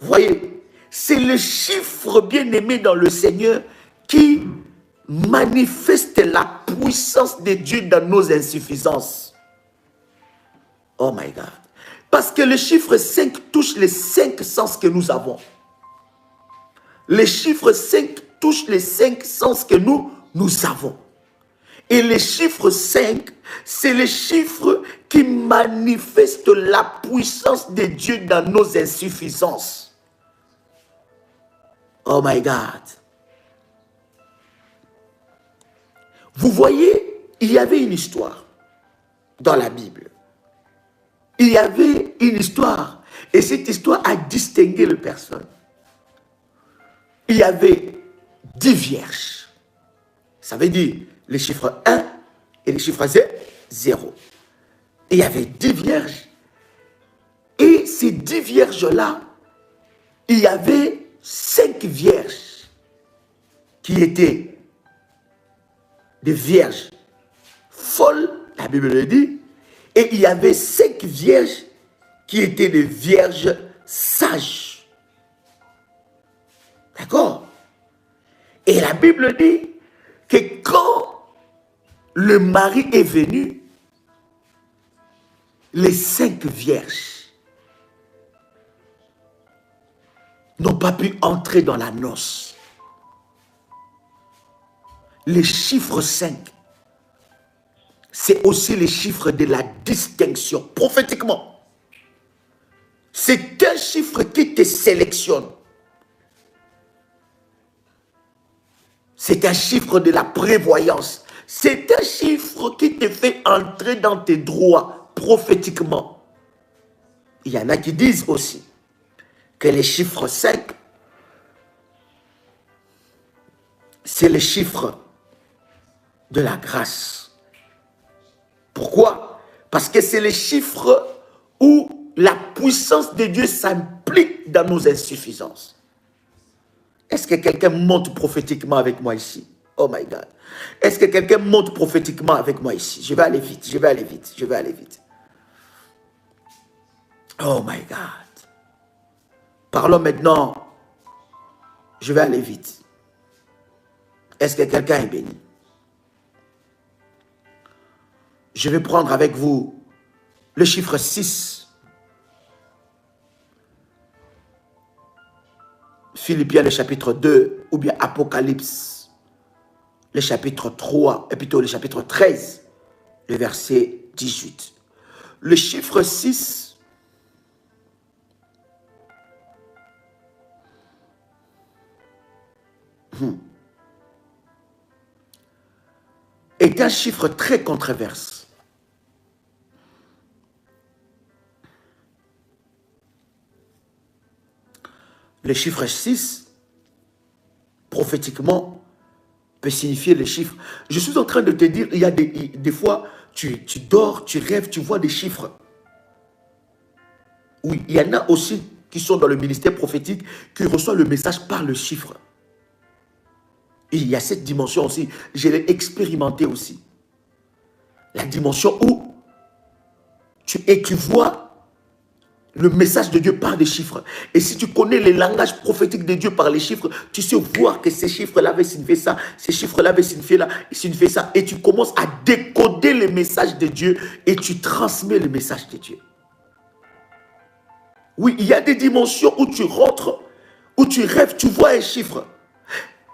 Vous voyez, c'est le chiffre bien-aimé dans le Seigneur qui manifeste la puissance de Dieu dans nos insuffisances. Oh my God. Parce que le chiffre 5 touche les 5 sens que nous avons. Le chiffre 5 touche les 5 sens que nous avons. Et le chiffre 5, c'est le chiffre qui manifeste la puissance de Dieu dans nos insuffisances. Oh my God. Vous voyez, il y avait une histoire dans la Bible. Il y avait une histoire. Et cette histoire a distingué les personnes. Il y avait 10 vierges. Ça veut dire les chiffres 1 et les chiffres 0. Il y avait 10 vierges. Et ces 10 vierges-là, il y avait 5 vierges qui étaient des vierges folles, la Bible le dit, et il y avait 5 vierges qui étaient des vierges sages. D'accord? Et la Bible dit que quand le mari est venu, les 5 vierges n'ont pas pu entrer dans la noce. Le chiffre 5, c'est aussi le chiffre de la distinction, prophétiquement. C'est un chiffre qui te sélectionne. C'est un chiffre de la prévoyance. C'est un chiffre qui te fait entrer dans tes droits prophétiquement. Il y en a qui disent aussi que le chiffre 5, c'est le chiffre de la grâce. Pourquoi? Parce que c'est le chiffre où la puissance de Dieu s'implique dans nos insuffisances. Est-ce que quelqu'un monte prophétiquement avec moi ici? Oh my God. Est-ce que quelqu'un monte prophétiquement avec moi ici? Je vais aller vite, je vais aller vite, je vais aller vite. Oh my God. Parlons maintenant. Je vais aller vite. Est-ce que quelqu'un est béni? Je vais prendre avec vous le chiffre 6. Philippiens le chapitre 2 ou bien Apocalypse le chapitre 3 et plutôt le chapitre 13, le verset 18. Le chiffre 6 est un chiffre très controversé. Le chiffre 6, prophétiquement, peut signifier les chiffres. Je suis en train de te dire, il y a des fois, tu dors, tu rêves, tu vois des chiffres. Oui, il y en a aussi qui sont dans le ministère prophétique, qui reçoivent le message par le chiffre. Et il y a cette dimension aussi, je l'ai expérimenté aussi. La dimension où tu vois le message de Dieu par des chiffres. Et si tu connais les langages prophétiques de Dieu par les chiffres, tu sais voir que ces chiffres-là veulent signifier ça, ces chiffres-là veulent signifier ça. Et tu commences à décoder le message de Dieu et tu transmets le message de Dieu. Oui, il y a des dimensions où tu rentres, où tu rêves, tu vois un chiffre.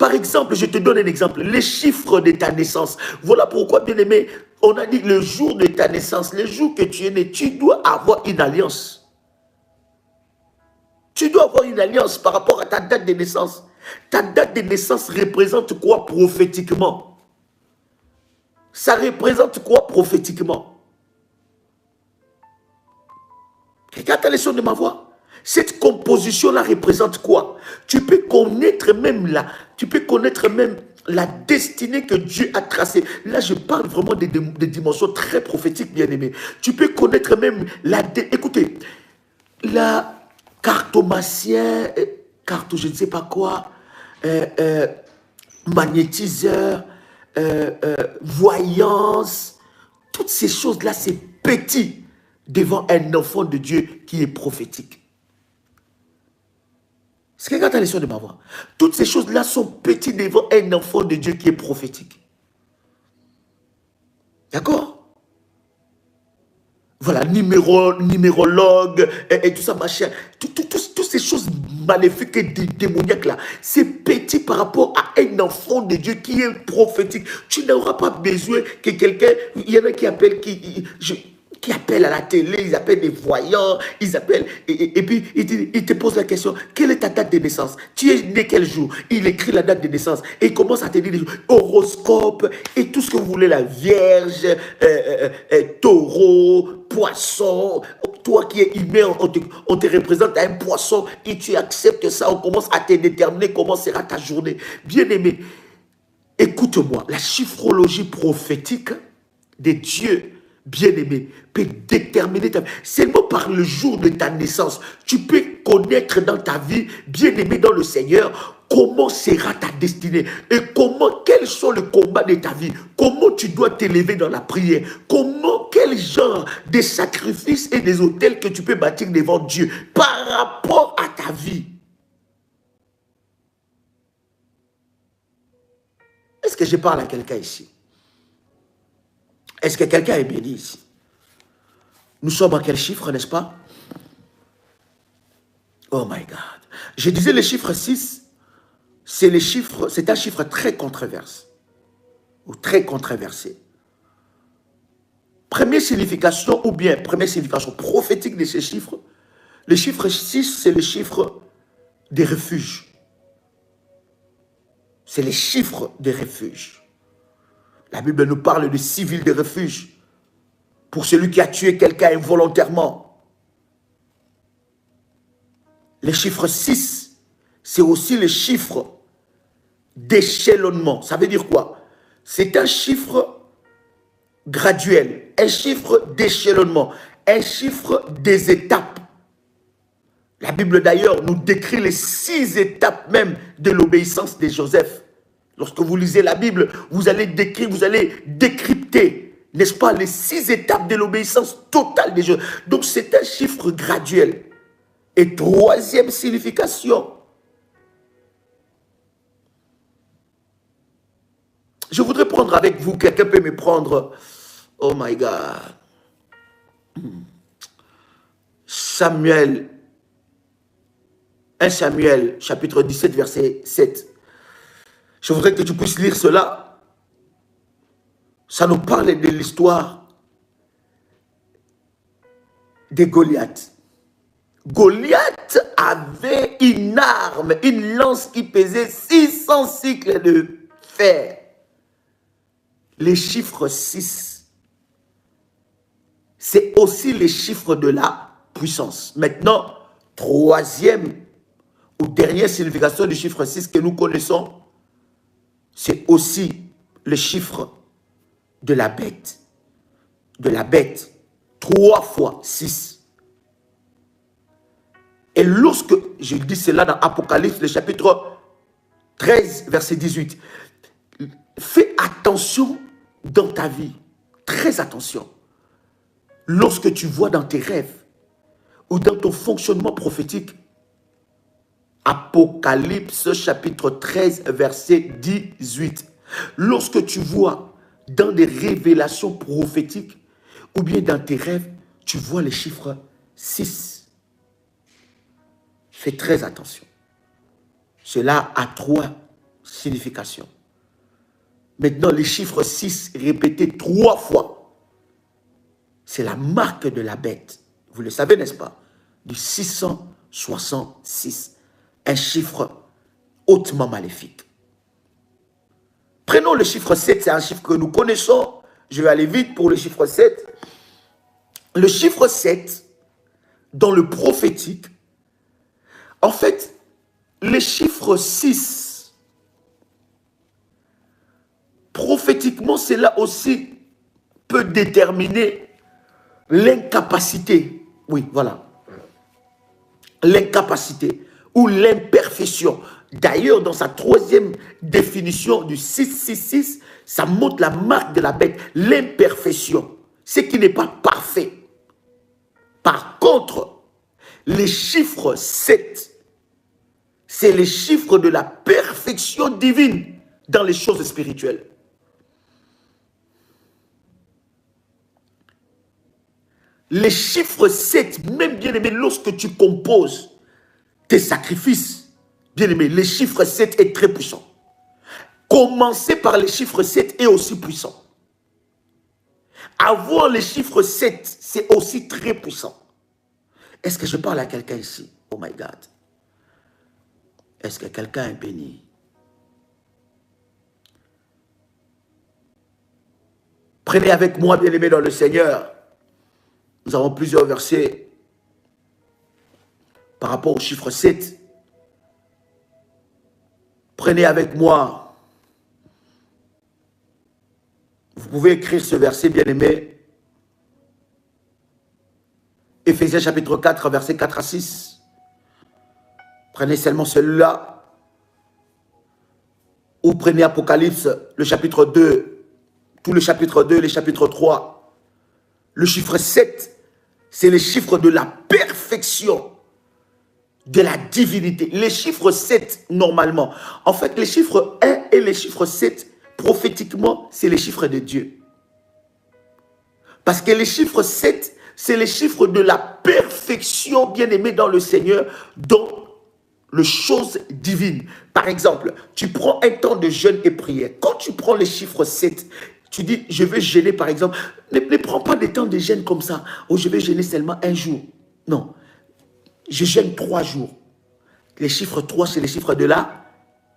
Par exemple, je te donne un exemple. Les chiffres de ta naissance. Voilà pourquoi, bien aimé, on a dit le jour de ta naissance, le jour que tu es né, tu dois avoir une alliance. Tu dois avoir une alliance par rapport à ta date de naissance. Ta date de naissance représente quoi prophétiquement? Ça représente quoi prophétiquement? Regarde la leçon de ma voix. Cette composition-là représente quoi? Tu peux connaître même la destinée que Dieu a tracée. Là, je parle vraiment des dimensions très prophétiques, bien aimés. Tu peux connaître même écoutez, la cartomacien, je ne sais pas quoi, magnétiseur, voyance, toutes ces choses-là, c'est petit devant un enfant de Dieu qui est prophétique. C'est que regarde la leçon de ma voix. Toutes ces choses-là sont petites devant un enfant de Dieu qui est prophétique. D'accord? Voilà, numérologue, et tout ça, machin. Toutes ces choses maléfiques et démoniaques là, c'est petit par rapport à un enfant de Dieu qui est prophétique. Tu n'auras pas besoin que quelqu'un, il y en a qui appellent, qui appellent à la télé, ils appellent des voyants, ils appellent, et puis ils te posent la question, quelle est ta date de naissance? Tu es né quel jour? Il écrit la date de naissance et il commence à te dire horoscope et tout ce que vous voulez, la Vierge, taureau, poisson. Toi qui es humain, on te représente à un poisson et tu acceptes ça, on commence à te déterminer comment sera ta journée. Bien aimé, écoute-moi, la chiffrologie prophétique de Dieu, bien-aimé, peut déterminer ta vie. Seulement par le jour de ta naissance, tu peux connaître dans ta vie, bien-aimé dans le Seigneur, comment sera ta destinée et quels sont les combats de ta vie, comment tu dois t'élever dans la prière, quel genre de sacrifices et des autels que tu peux bâtir devant Dieu par rapport à ta vie. Est-ce que je parle à quelqu'un ici? Est-ce que quelqu'un est béni ici? Nous sommes à quel chiffre, n'est-ce pas? Oh my God. Je disais le chiffre 6, c'est un chiffre très controversé. Ou très controversé. Première signification prophétique de ce chiffre, le chiffre 6, c'est le chiffre des refuges. C'est les chiffres des refuges. La Bible nous parle de 6 villes de refuge pour celui qui a tué quelqu'un involontairement. Le chiffre 6, c'est aussi le chiffre d'échelonnement. Ça veut dire quoi? C'est un chiffre graduel, un chiffre d'échelonnement, un chiffre des étapes. La Bible d'ailleurs nous décrit les 6 étapes même de l'obéissance de Joseph. Lorsque vous lisez la Bible, vous allez décrypter, n'est-ce pas, les 6 étapes de l'obéissance totale des Joseph. Donc c'est un chiffre graduel. Et troisième signification, je voudrais prendre avec vous, quelqu'un peut me prendre, oh my God, Samuel, 1 Samuel, chapitre 17, verset 7. Je voudrais que tu puisses lire cela. Ça nous parle de l'histoire de Goliath. Goliath avait une arme, une lance qui pesait 600 cycles de fer. Les chiffres 6, c'est aussi les chiffres de la puissance. Maintenant, troisième ou dernière signification du chiffre 6 que nous connaissons, c'est aussi le chiffre de la bête. De la bête. 3 fois 6. Et lorsque, je dis cela dans Apocalypse, le chapitre 13, verset 18. Fais attention dans ta vie. Très attention. Lorsque tu vois dans tes rêves ou dans ton fonctionnement prophétique, Apocalypse chapitre 13, verset 18. Lorsque tu vois dans des révélations prophétiques ou bien dans tes rêves, tu vois les chiffres 6. Fais très attention. Cela a 3 signification. Maintenant, les chiffres 6 répétés 3 fois, c'est la marque de la bête. Vous le savez, n'est-ce pas? Du 666. Un chiffre hautement maléfique. Prenons le chiffre 7, c'est un chiffre que nous connaissons. Je vais aller vite pour le chiffre 7. Le chiffre 7, dans le prophétique, en fait, le chiffre 6, prophétiquement, cela aussi peut déterminer l'incapacité. Oui, voilà. L'incapacité ou l'imperfection. D'ailleurs, dans sa troisième définition du 666, ça montre la marque de la bête, l'imperfection, ce qui n'est pas parfait. Par contre, les chiffres 7, c'est les chiffres de la perfection divine dans les choses spirituelles. Les chiffres 7, même bien aimé, lorsque tu composes tes sacrifices, bien aimé, les chiffres 7 est très puissant. Commencer par les chiffres 7 est aussi puissant. Avoir les chiffres 7, c'est aussi très puissant. Est-ce que je parle à quelqu'un ici? Oh my God. Est-ce que quelqu'un est béni? Prenez avec moi, bien-aimé dans le Seigneur. Nous avons plusieurs versets par rapport au chiffre 7. Prenez avec moi. Vous pouvez écrire ce verset, bien-aimé. Éphésiens chapitre 4, versets 4 à 6. Prenez seulement celui-là. Ou prenez Apocalypse, le chapitre 2. Tout le chapitre 2, les chapitres 3. Le chiffre 7, c'est le chiffre de la perfection, de la divinité. Les chiffres 7, normalement. En fait, les chiffres 1 et les chiffres 7, prophétiquement, c'est les chiffres de Dieu. Parce que les chiffres 7, c'est les chiffres de la perfection, bien-aimée dans le Seigneur, dans les choses divines. Par exemple, tu prends un temps de jeûne et prière. Quand tu prends les chiffres 7, tu dis, je vais jeûner, par exemple. Ne prends pas des temps de jeûne comme ça. Oh, je vais jeûner seulement un jour. Non. Je jeûne 3 jours. Les chiffres 3, c'est les chiffres de la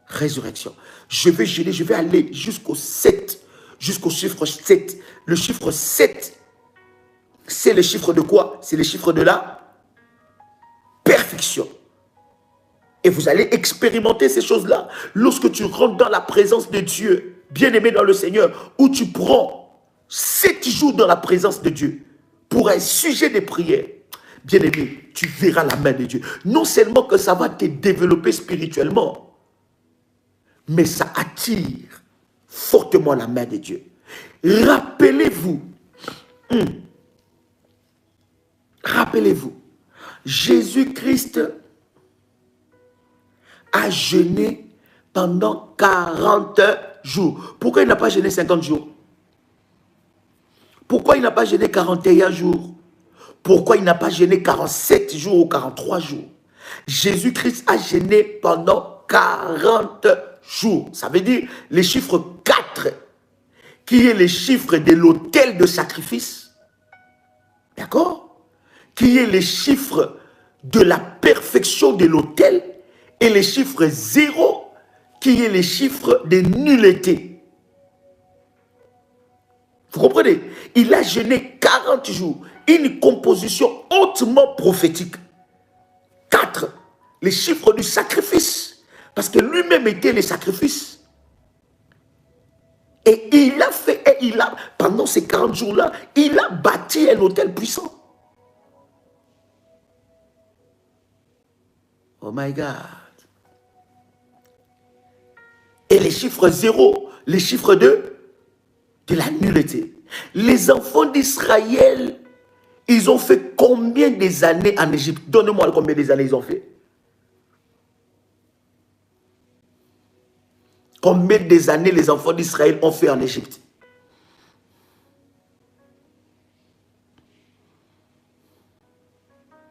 résurrection. Je vais jeûner, je vais aller jusqu'au 7. Jusqu'au chiffre 7. Le chiffre 7, c'est le chiffre de quoi? C'est le chiffre de la perfection. Et vous allez expérimenter ces choses-là lorsque tu rentres dans la présence de Dieu, bien-aimé dans le Seigneur, où tu prends 7 jours dans la présence de Dieu pour un sujet de prière. Bien-aimé, tu verras la main de Dieu. Non seulement que ça va te développer spirituellement, mais ça attire fortement la main de Dieu. Rappelez-vous, Jésus-Christ a jeûné pendant 40 jours. Pourquoi il n'a pas jeûné 50 jours? Pourquoi il n'a pas jeûné 41 jours? Pourquoi il n'a pas jeûné 47 jours ou 43 jours? Jésus-Christ a jeûné pendant 40 jours. Ça veut dire les chiffres 4, qui est les chiffres de l'autel de sacrifice. D'accord? Qui est les chiffres de la perfection de l'autel. Et les chiffres 0, qui est les chiffres de nullité. Vous comprenez? Il a jeûné 40 jours. Une composition hautement prophétique. 4, les chiffres du sacrifice. Parce que lui-même était le sacrifice. Et il a fait, pendant ces 40 jours-là, il a bâti un autel puissant. Oh my God. Et les chiffres 0, les chiffres de la nullité. Les enfants d'Israël, ils ont fait combien des années en Égypte? Donnez-moi combien des années ils ont fait. Combien des années les enfants d'Israël ont fait en Égypte?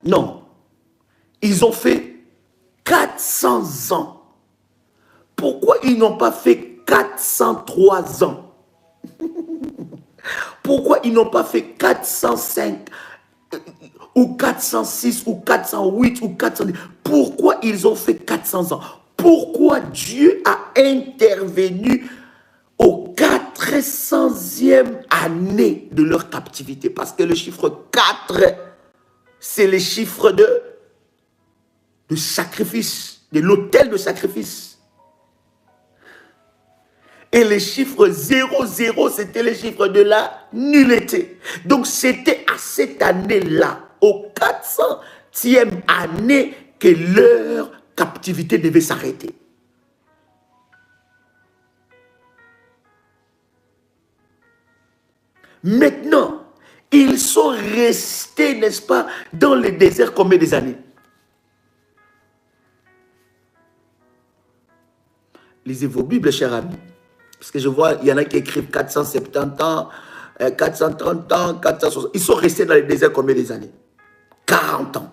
Non. Ils ont fait 400 ans Pourquoi ils n'ont pas fait 403 ans? Pourquoi ils n'ont pas fait 405 ou 406 ou 408 ou 410? Pourquoi ils ont fait 400 ans? Pourquoi Dieu a intervenu au 400e année de leur captivité? Parce que le chiffre 4, c'est le chiffre de sacrifice, de l'autel de sacrifice. Et le chiffre 00, c'était le chiffre de la nullité. Donc, c'était à cette année-là, au 400e année, que leur captivité devait s'arrêter. Maintenant, ils sont restés, n'est-ce pas, dans le désert combien des années? Lisez vos Bibles, chers amis. Parce que je vois, il y en a qui écrivent 470 ans, 430 ans, 460. Ils sont restés dans le désert combien des années? 40 ans.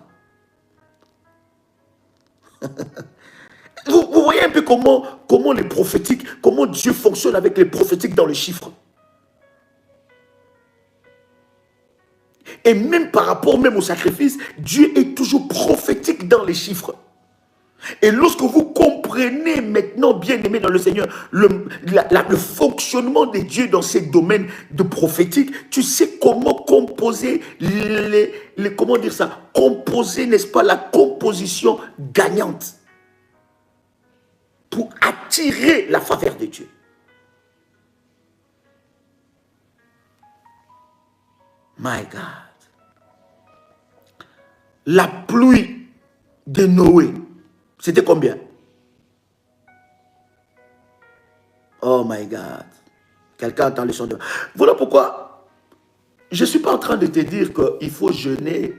Vous voyez un peu comment les prophétiques, comment Dieu fonctionne avec les prophétiques dans les chiffres. Et même par rapport même au sacrifice, Dieu est toujours prophétique dans les chiffres. Et lorsque vous comprenez maintenant, bien aimé dans le Seigneur, le fonctionnement de Dieu dans ces domaines de prophétique, tu sais comment composer comment dire ça, composer, n'est-ce pas, la composition gagnante pour attirer la faveur de Dieu. My God. La pluie de Noé, c'était combien? Oh my God. Quelqu'un entend le son de... Voilà pourquoi je ne suis pas en train de te dire qu'il faut jeûner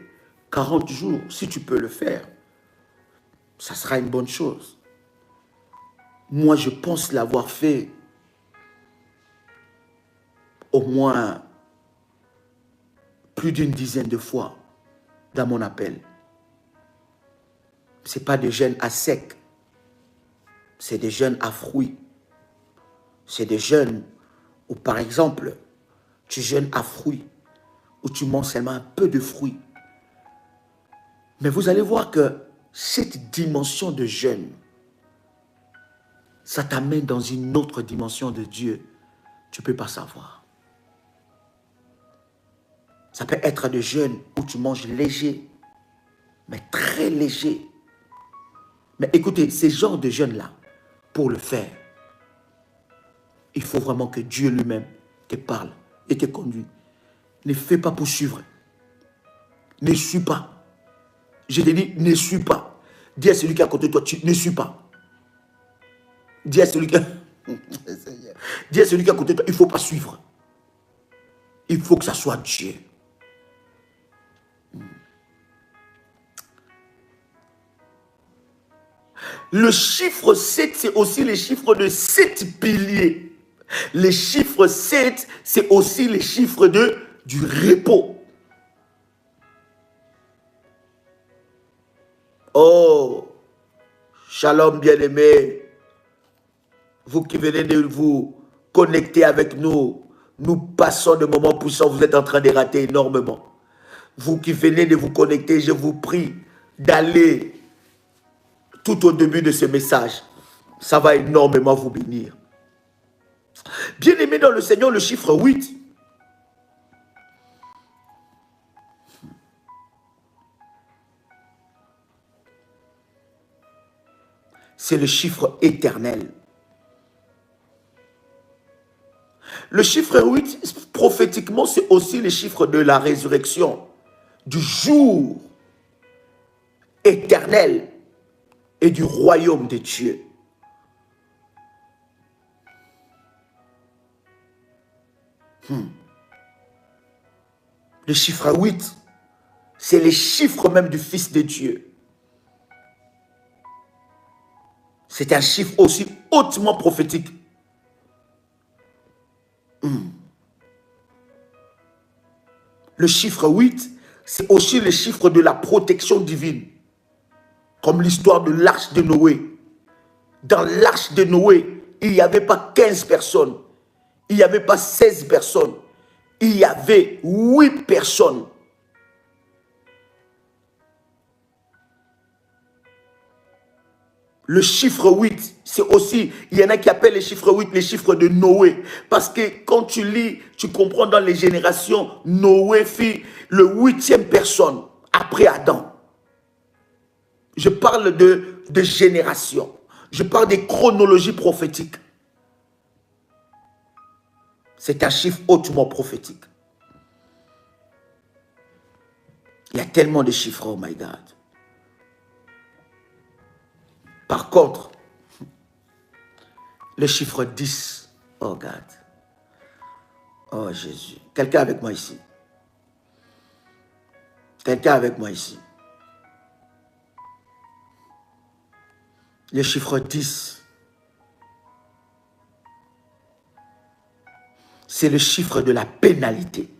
40 jours. Si tu peux le faire, ça sera une bonne chose. Moi, je pense l'avoir fait au moins plus d'une dizaine de fois dans mon appel. Ce n'est pas des jeûnes à sec, c'est des jeûnes à fruits. C'est des jeûnes où, par exemple, tu jeûnes à fruits, où tu manges seulement un peu de fruits. Mais vous allez voir que cette dimension de jeûne, ça t'amène dans une autre dimension de Dieu. Tu ne peux pas savoir. Ça peut être des jeûnes où tu manges léger, mais très léger. Mais écoutez, ces genres de jeûnes-là, pour le faire, il faut vraiment que Dieu lui-même te parle et te conduise. Ne fais pas pour suivre. Ne suis pas. Je te dis, ne suis pas. Dis à celui qui est à côté de toi, tu ne suis pas. Dis à celui qui Dis à celui qui est à côté de toi, il ne faut pas suivre. Il faut que ça soit Dieu. Le chiffre 7, c'est aussi le chiffre de 7 piliers. Le chiffre 7, c'est aussi le chiffre du repos. Oh, shalom bien-aimés. Vous qui venez de vous connecter avec nous, nous passons de moments puissants, vous êtes en train de rater énormément. Vous qui venez de vous connecter, je vous prie d'aller tout au début de ce message. Ça va énormément vous bénir. Bien-aimé dans le Seigneur, le chiffre 8. C'est le chiffre éternel. Le chiffre 8, prophétiquement, c'est aussi le chiffre de la résurrection, du jour éternel et du royaume de Dieu. Le chiffre 8, c'est le chiffre même du Fils de Dieu. C'est un chiffre aussi hautement prophétique. Le chiffre 8, c'est aussi le chiffre de la protection divine. Comme l'histoire de l'arche de Noé. Dans l'arche de Noé, il n'y avait pas 15 personnes. Il n'y avait pas 16 personnes. Il y avait 8 personnes. Le chiffre 8, c'est aussi, il y en a qui appellent le chiffre 8 les chiffres de Noé. Parce que quand tu lis, tu comprends dans les générations, Noé fit le 8e personne après Adam. Je parle de génération. Je parle des chronologies prophétiques. C'est un chiffre hautement prophétique. Il y a tellement de chiffres, oh my God. Par contre, le chiffre 10, oh God. Oh Jésus. Quelqu'un avec moi ici. Quelqu'un avec moi ici. Le chiffre 10, c'est le chiffre de la pénalité.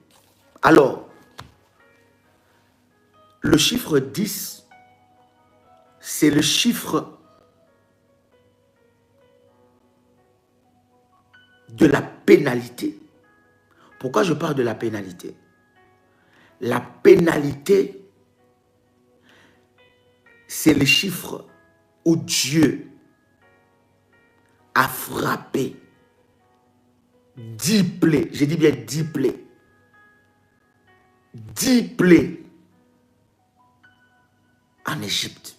Alors, le chiffre 10, c'est le chiffre de la pénalité. Pourquoi je parle de la pénalité? La pénalité, c'est le chiffre où Dieu a frappé 10 plaies. J'ai dit bien 10 plaies. 10 plaies en Égypte.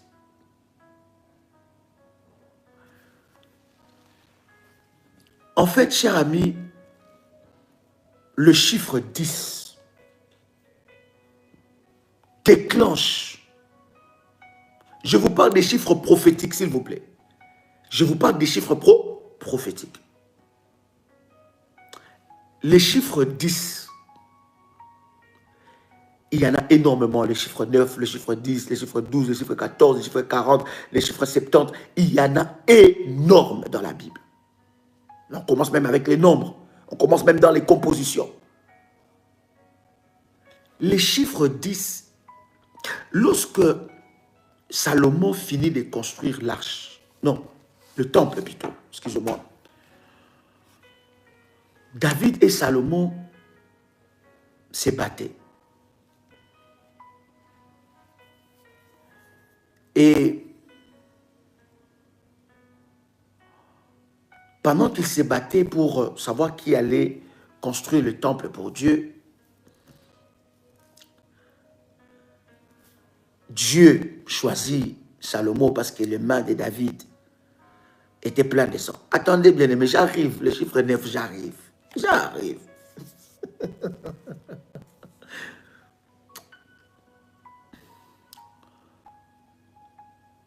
En fait, cher ami, le chiffre 10 déclenche. Je vous parle des chiffres prophétiques, s'il vous plaît. Je vous parle des chiffres prophétiques. Les chiffres 10, il y en a énormément. Les chiffres 9, les chiffres 10, les chiffres 12, les chiffres 14, les chiffres 40, les chiffres 70. Il y en a énormes dans la Bible. On commence même avec les nombres. On commence même dans les compositions. Les chiffres 10, lorsque Salomon finit de construire l'arche, non, le temple plutôt, excusez-moi. David et Salomon se battaient. Et pendant qu'ils se battaient pour savoir qui allait construire le temple pour Dieu, Dieu choisit Salomon parce que les mains de David étaient pleines de sang. Attendez bien aimé, j'arrive, le chiffre 9, j'arrive. J'arrive.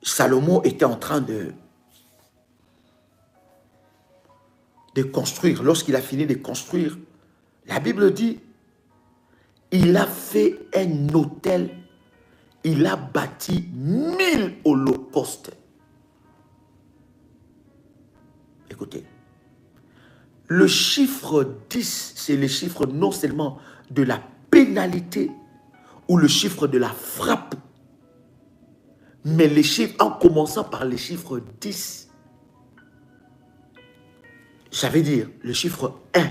Salomon était en train de construire. Lorsqu'il a fini de construire, la Bible dit, il a fait un autel, il a bâti 1000 holocaustes. Écoutez, le chiffre 10, c'est le chiffre non seulement de la pénalité ou le chiffre de la frappe, mais les chiffres, en commençant par les chiffres 10, ça veut dire le chiffre 1,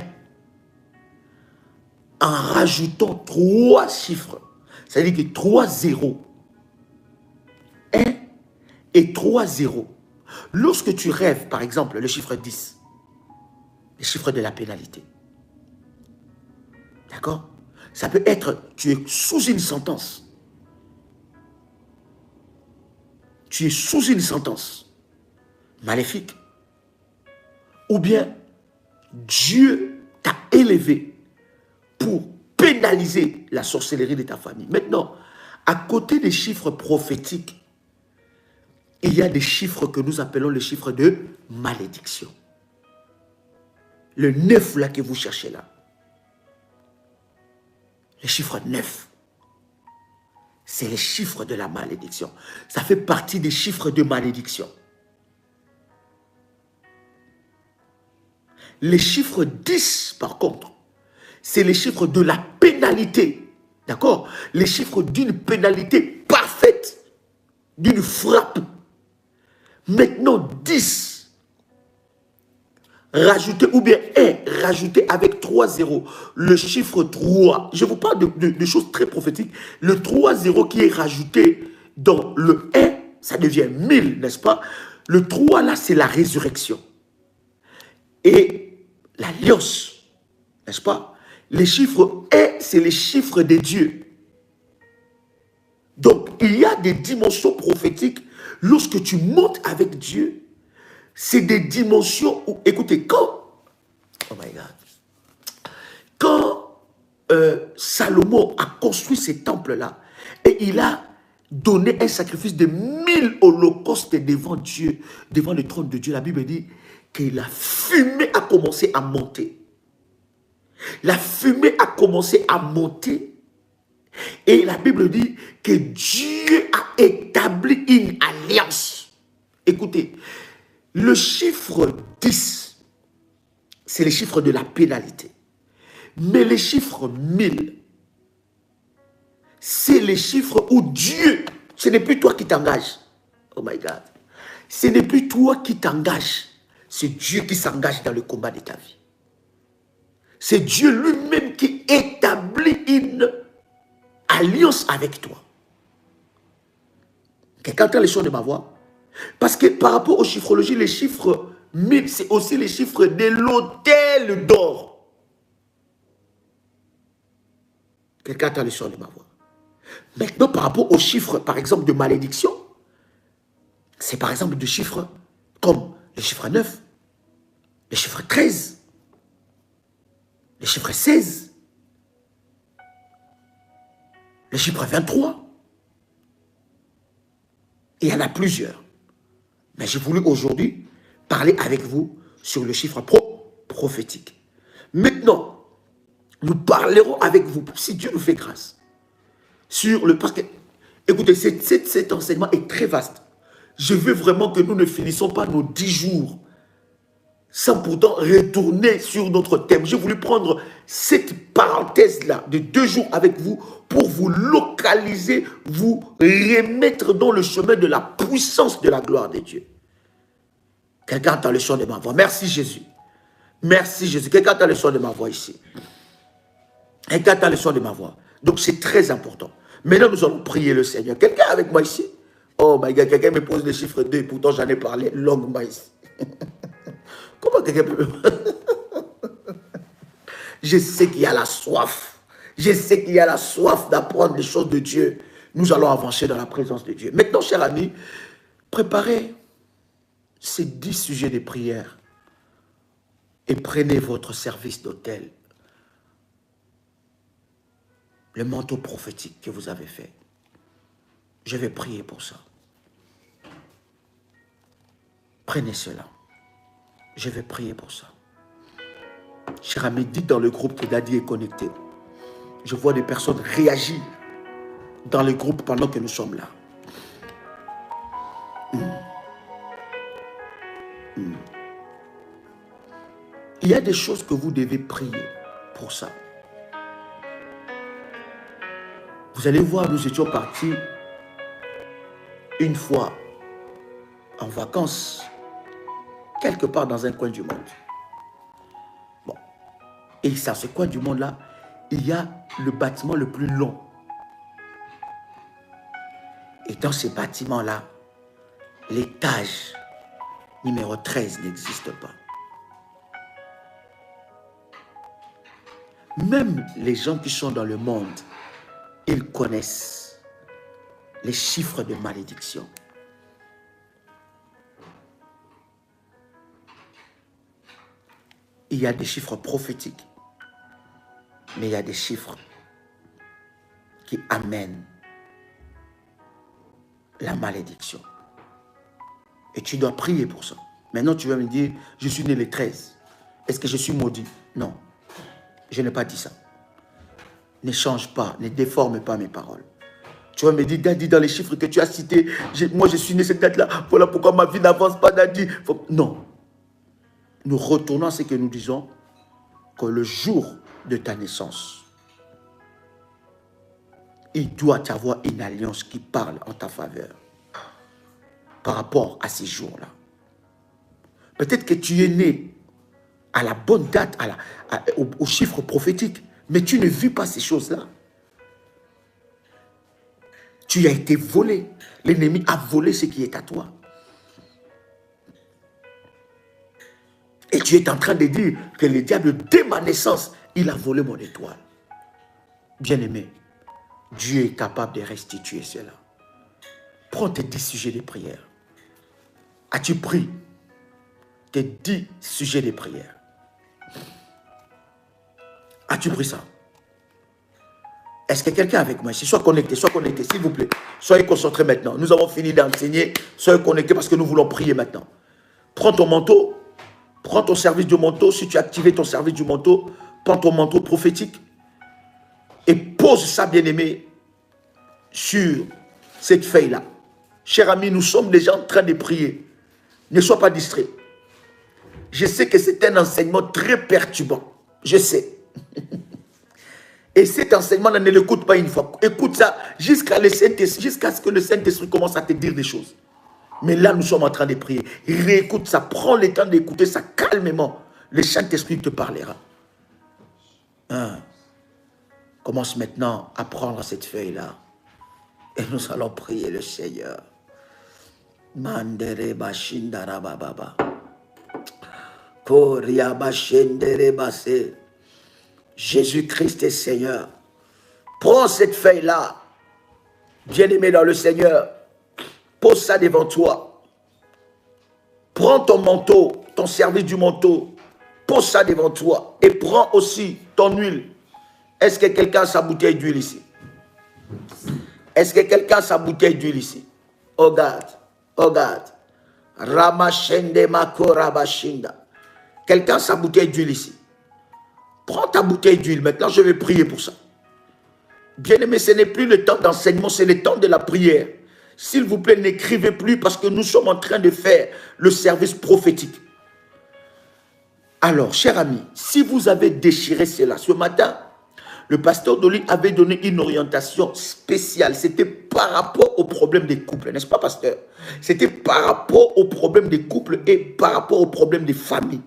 en rajoutant 3 chiffres, ça veut dire que 3 zéros, 1 et 3 zéros. Lorsque tu rêves, par exemple, le chiffre 10, le chiffre de la pénalité, d'accord? Ça peut être, tu es sous une sentence. Tu es sous une sentence maléfique. Ou bien, Dieu t'a élevé pour pénaliser la sorcellerie de ta famille. Maintenant, à côté des chiffres prophétiques, il y a des chiffres que nous appelons les chiffres de malédiction. Le 9 là que vous cherchez là. Le chiffre 9. C'est les chiffres de la malédiction. Ça fait partie des chiffres de malédiction. Les chiffres 10, par contre, c'est les chiffres de la pénalité. D'accord? Les chiffres d'une pénalité parfaite, d'une frappe. Maintenant, 10, rajouté, ou bien est rajouté avec 3 zéros, le chiffre 3, je vous parle de choses très prophétiques, le 3 zéros qui est rajouté dans le est, ça devient 1000, n'est-ce pas? Le 3 là, c'est la résurrection. Et l'alliance, n'est-ce pas? Les chiffres est, c'est les chiffres des dieux. Donc, il y a des dimensions prophétiques. Lorsque tu montes avec Dieu, c'est des dimensions où, écoutez, oh my God, quand Salomon a construit ces temples-là, et il a donné un sacrifice de 1000 holocaustes devant Dieu, devant le trône de Dieu, la Bible dit que la fumée a commencé à monter. La fumée a commencé à monter. Et la Bible dit que Dieu a établi une alliance. Écoutez, le chiffre 10, c'est le chiffre de la pénalité. Mais le chiffre 1000, c'est le chiffre où Dieu, ce n'est plus toi qui t'engages. Oh my God. Ce n'est plus toi qui t'engages. C'est Dieu qui s'engage dans le combat de ta vie. C'est Dieu lui-même qui établit une alliance avec toi. Quelqu'un entend les sons de ma voix? Parce que par rapport aux chiffrologies, les chiffres 1000, c'est aussi les chiffres de l'autel d'or. Quelqu'un entend les sons de ma voix? Maintenant, par rapport aux chiffres, par exemple, de malédiction, c'est par exemple des chiffres comme le chiffre 9, le chiffre 13, le chiffre 16, le chiffre 23. Il y en a plusieurs. Mais j'ai voulu aujourd'hui parler avec vous sur le chiffre prophétique. Maintenant, nous parlerons avec vous, si Dieu nous fait grâce, sur le... Parce que, écoutez, cet enseignement est très vaste. Je veux vraiment que nous ne finissons pas nos 10 jours sans pourtant retourner sur notre thème. J'ai voulu prendre cette parenthèse-là de 2 jours avec vous pour vous localiser, vous remettre dans le chemin de la puissance de la gloire de Dieu. Quelqu'un entend le son de ma voix. Merci Jésus. Merci Jésus. Quelqu'un entend le son de ma voix ici. Quelqu'un entend le son de ma voix. Donc c'est très important. Maintenant nous allons prier le Seigneur. Quelqu'un avec moi ici? Oh my God, quelqu'un me pose le chiffre 2, pourtant j'en ai parlé longuement ici. Comment quelqu'un peut... Je sais qu'il y a la soif. Je sais qu'il y a la soif d'apprendre les choses de Dieu. Nous allons avancer dans la présence de Dieu. Maintenant, chers amis, préparez ces 10 sujets de prière et prenez votre service d'autel. Le manteau prophétique que vous avez fait. Je vais prier pour ça. Prenez cela. Je vais prier pour ça. Cher ami, dites dans le groupe que Daddy est connecté. Je vois des personnes réagir dans le groupe pendant que nous sommes là. Il y a des choses que vous devez prier pour ça. Vous allez voir, nous étions partis une fois en vacances, quelque part dans un coin du monde. Bon. Et dans ce coin du monde-là, il y a le bâtiment le plus long. Et dans ce bâtiment-là, l'étage numéro 13 n'existe pas. Même les gens qui sont dans le monde, ils connaissent les chiffres de malédiction. Il y a des chiffres prophétiques, mais il y a des chiffres qui amènent la malédiction. Et tu dois prier pour ça. Maintenant, tu vas me dire, je suis né le 13. Est-ce que je suis maudit? Non, je n'ai pas dit ça. Ne change pas, ne déforme pas mes paroles. Tu vas me dire, Daddy, dans les chiffres que tu as cités, moi je suis né cette date-là, voilà pourquoi ma vie n'avance pas, Daddy. Non. Nous retournons à ce que nous disons, que le jour de ta naissance, il doit y avoir une alliance qui parle en ta faveur par rapport à ces jours-là. Peut-être que tu es né à la bonne date, au chiffre prophétique. Mais tu ne vis pas ces choses-là. Tu as été volé. L'ennemi a volé ce qui est à toi. Et tu es en train de dire que le diable, dès ma naissance, il a volé mon étoile. Bien-aimé, Dieu est capable de restituer cela. Prends tes 10 sujets de prière. As-tu pris tes 10 sujets de prière? As-tu pris ça? Est-ce que quelqu'un avec moi ici? Sois connecté, s'il vous plaît. Soyez concentrés maintenant. Nous avons fini d'enseigner. Soyez connectés parce que nous voulons prier maintenant. Prends ton manteau. Prends ton service du manteau. Si tu as activé ton service du manteau, prends ton manteau prophétique et pose ça, bien-aimé, sur cette feuille-là. Cher ami, nous sommes déjà en train de prier. Ne sois pas distrait. Je sais que c'est un enseignement très perturbant. Je sais. Et cet enseignement-là, ne l'écoute pas une fois. Écoute ça jusqu'à ce que le Saint-Esprit commence à te dire des choses. Mais là, nous sommes en train de prier. Réécoute ça. Prends le temps d'écouter ça calmement. Le Saint-Esprit te parlera. Commence maintenant à prendre cette feuille-là. Et nous allons prier le Seigneur. Mandere bashindara bababa. Koria bashendere basse. Jésus-Christ est Seigneur. Prends cette feuille-là, bien-aimé dans le Seigneur. Pose ça devant toi. Prends ton manteau, ton service du manteau. Pose ça devant toi. Et prends aussi ton huile. Est-ce que quelqu'un a sa bouteille d'huile ici? Est-ce que quelqu'un a sa bouteille d'huile ici? Oh God. Oh God. Ramashende makorabashinda. Quelqu'un a sa bouteille d'huile ici? Prends ta bouteille d'huile. Maintenant, je vais prier pour ça. Bien-aimé, ce n'est plus le temps d'enseignement, c'est le temps de la prière. S'il vous plaît, n'écrivez plus parce que nous sommes en train de faire le service prophétique. Alors, cher ami, si vous avez déchiré cela, ce matin, le pasteur Dolly avait donné une orientation spéciale. C'était par rapport au problème des couples, n'est-ce pas, pasteur? C'était par rapport au problème des couples et par rapport au problème des familles.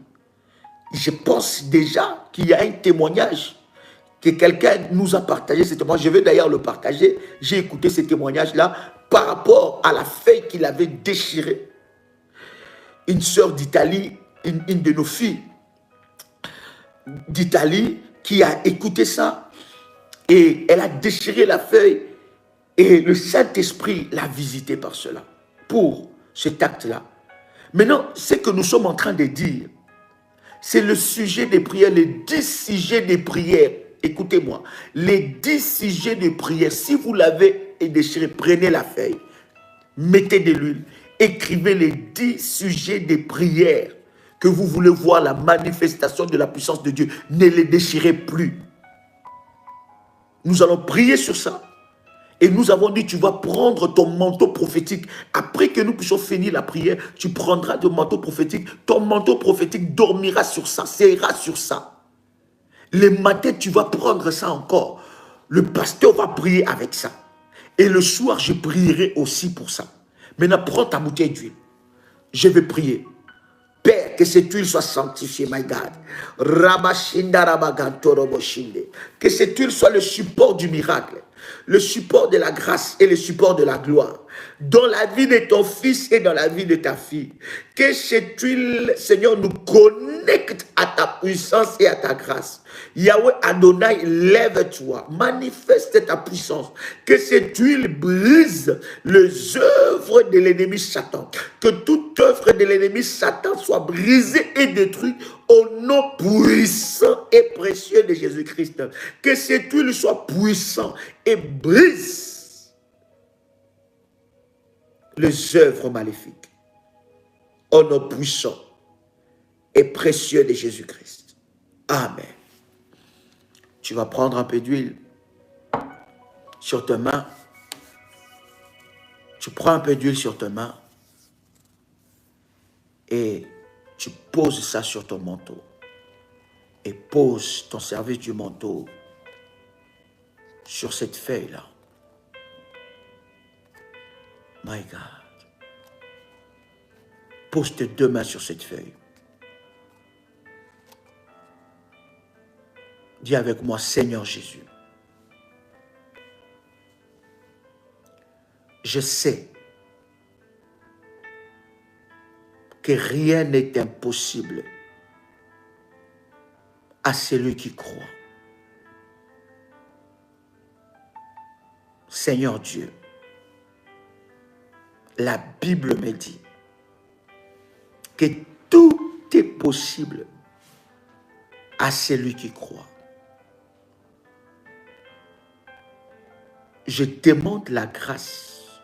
Je pense déjà qu'il y a un témoignage que quelqu'un nous a partagé. Ce témoignage. Je vais d'ailleurs le partager. J'ai écouté ce témoignage-là par rapport à la feuille qu'il avait déchirée. Une sœur d'Italie, une de nos filles d'Italie qui a écouté ça et elle a déchiré la feuille et le Saint-Esprit l'a visité par cela, pour cet acte-là. Maintenant, ce que nous sommes en train de dire, c'est le sujet des prières, les 10 sujets des prières. Écoutez-moi, les 10 sujets de prière, si vous l'avez déchiré, prenez la feuille, mettez de l'huile, écrivez les 10 sujets de prière que vous voulez voir la manifestation de la puissance de Dieu. Ne les déchirez plus. Nous allons prier sur ça. Et nous avons dit, tu vas prendre ton manteau prophétique. Après que nous puissions finir la prière, tu prendras ton manteau prophétique. Ton manteau prophétique dormira sur ça, sera sur ça. Le matin, tu vas prendre ça encore. Le pasteur va prier avec ça. Et le soir, je prierai aussi pour ça. Maintenant, prends ta bouteille d'huile. Je vais prier. Père, que cette huile soit sanctifiée, my God. Que cette huile soit le support du miracle, le support de la grâce et le support de la gloire dans la vie de ton fils et dans la vie de ta fille. Que cette huile, Seigneur, nous connecte à ta puissance et à ta grâce. Yahweh Adonai, lève-toi, manifeste ta puissance. Que cette huile brise les œuvres de l'ennemi Satan. Que toute œuvre de l'ennemi Satan soit brisée et détruite au nom puissant et précieux de Jésus-Christ. Que cette huile soit puissante et brise les œuvres maléfiques. Au nom puissant et précieux de Jésus-Christ. Amen. Tu vas prendre un peu d'huile sur tes mains. Tu prends un peu d'huile sur tes mains et tu poses ça sur ton manteau. Et pose ton service du manteau sur cette feuille-là. My God. Pose tes deux mains sur cette feuille. Dis avec moi, Seigneur Jésus, je sais que rien n'est impossible à celui qui croit. Seigneur Dieu, la Bible me dit que tout est possible à celui qui croit. Je demande la grâce,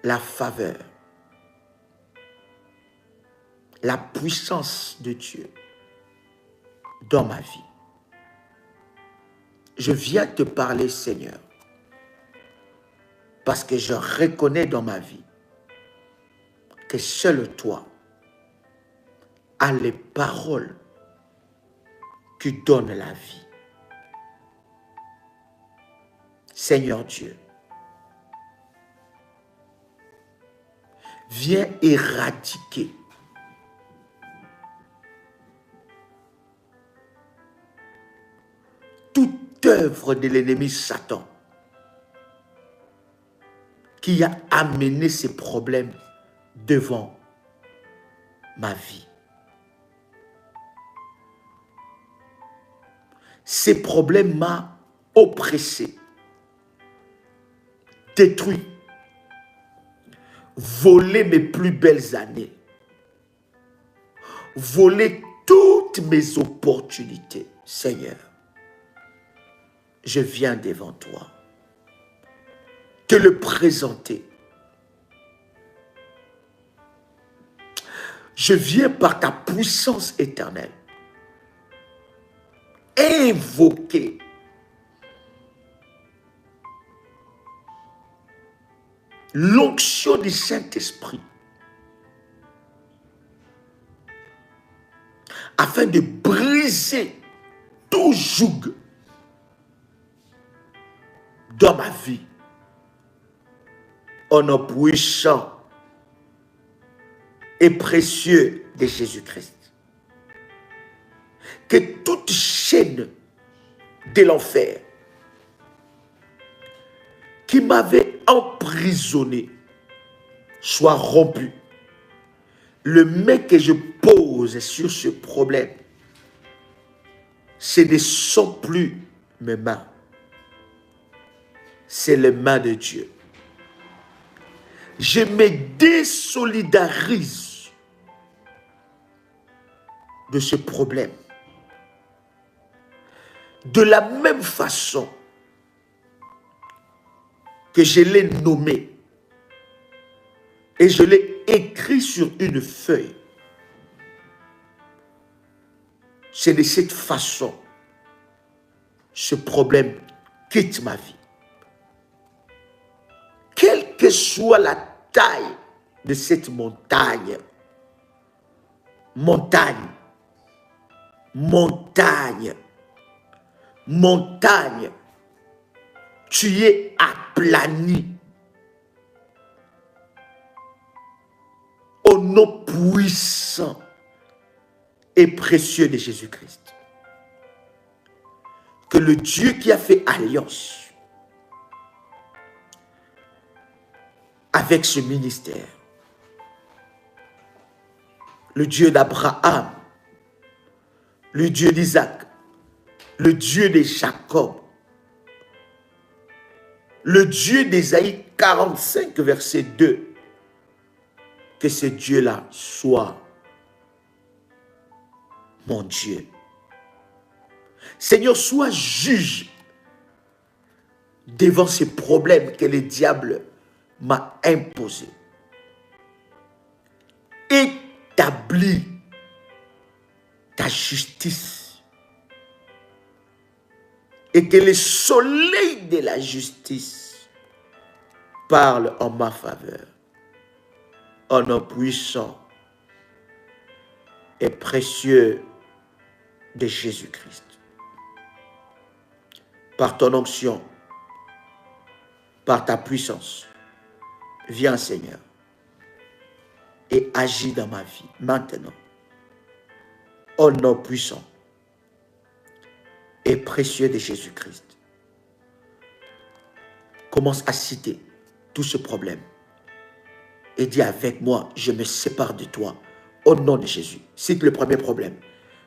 la faveur, la puissance de Dieu dans ma vie. Je viens te parler, Seigneur, parce que je reconnais dans ma vie que seul toi as les paroles qui donnent la vie. Seigneur Dieu, viens éradiquer toute œuvre de l'ennemi Satan qui a amené ces problèmes devant ma vie. Ces problèmes m'ont oppressé, détruit, volé mes plus belles années, volé toutes mes opportunités. Seigneur, je viens devant toi te le présenter. Je viens par ta puissance éternelle invoquer l'onction du Saint-Esprit afin de briser tout joug dans ma vie au nom puissant et précieux de Jésus-Christ. Que toute chaîne de l'enfer qui m'avait emprisonné soit rompue. Le main que je pose sur ce problème, ce ne sont plus mes mains. C'est les mains de Dieu. Je me désolidarise de ce problème. De la même façon que je l'ai nommé et je l'ai écrit sur une feuille. C'est de cette façon ce problème quitte ma vie. Quelle que soit la taille de cette montagne, montagne, tu es aplani au nom puissant et précieux de Jésus-Christ. Que le Dieu qui a fait alliance avec ce ministère, le Dieu d'Abraham, le Dieu d'Isaac, le Dieu de Jacob, le Dieu d'Ésaïe 45, verset 2, que ce Dieu-là soit mon Dieu. Seigneur, sois juge devant ces problèmes que le diable m'a imposés. Établis ta justice et que le soleil de la justice parle en ma faveur. Au nom puissant et précieux de Jésus-Christ. Par ton onction, par ta puissance, viens Seigneur et agis dans ma vie maintenant. Au nom puissant et précieux de Jésus-Christ. Commence à citer tout ce problème et dis avec moi, je me sépare de toi au nom de Jésus. Cite le premier problème.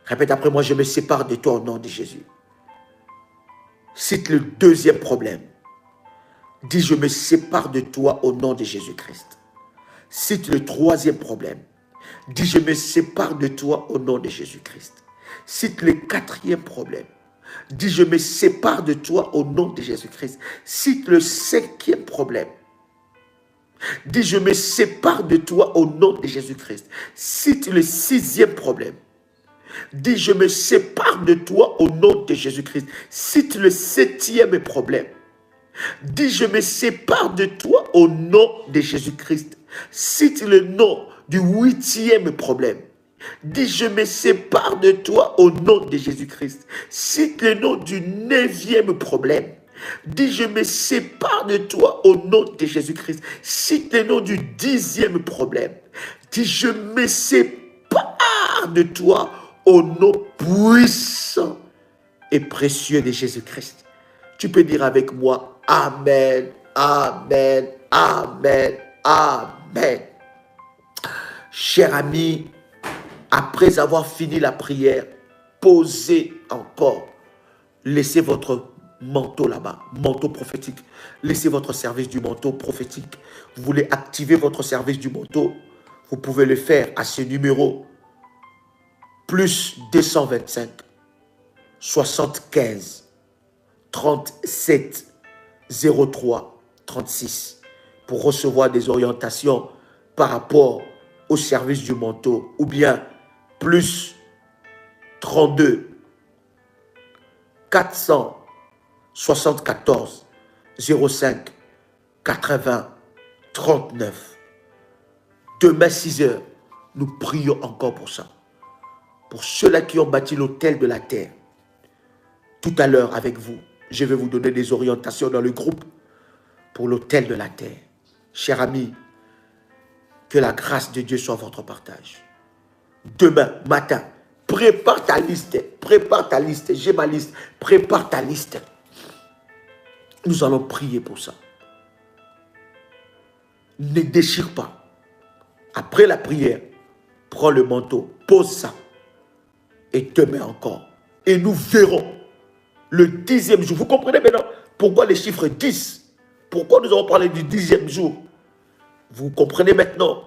Répète après moi, je me sépare de toi au nom de Jésus. Cite le deuxième problème. Dis, je me sépare de toi au nom de Jésus-Christ. Cite le troisième problème. Dis, je me sépare de toi au nom de Jésus-Christ. Cite le quatrième problème. Dis, je me sépare de toi au nom de Jésus-Christ. Cite le cinquième problème. Dis, je me sépare de toi au nom de Jésus-Christ. Cite le sixième problème. Dis, je me sépare de toi au nom de Jésus-Christ. Cite le septième problème. Dis, je me sépare de toi au nom de Jésus-Christ. Cite le nom du huitième problème. Dis, je me sépare de toi au nom de Jésus-Christ. Cite le nom du neuvième problème. Dis, je me sépare de toi au nom de Jésus-Christ. Cite le nom du dixième problème. Dis, je me sépare de toi au nom puissant et précieux de Jésus-Christ. Tu peux dire avec moi, Amen, Amen, Amen, Amen. Cher ami, après avoir fini la prière, posez encore. Laissez votre manteau là-bas, manteau prophétique. Laissez votre service du manteau prophétique. Vous voulez activer votre service du manteau, vous pouvez le faire à ce numéro. Plus 225 75 37 03 36 pour recevoir des orientations par rapport au service du manteau, ou bien plus 32 474 05 80 39. Demain 6 heures, nous prions encore pour ça. Pour ceux-là qui ont bâti l'autel de la terre, tout à l'heure avec vous, je vais vous donner des orientations dans le groupe pour l'autel de la terre. Chers amis, que la grâce de Dieu soit votre partage. Demain matin, prépare ta liste, j'ai ma liste, prépare ta liste. Nous allons prier pour ça. Ne déchire pas. Après la prière, prends le manteau, pose ça. Et demain encore. Et nous verrons le 10e jour. Vous comprenez maintenant pourquoi les chiffres 10? Pourquoi nous avons parlé du 10e jour? Vous comprenez maintenant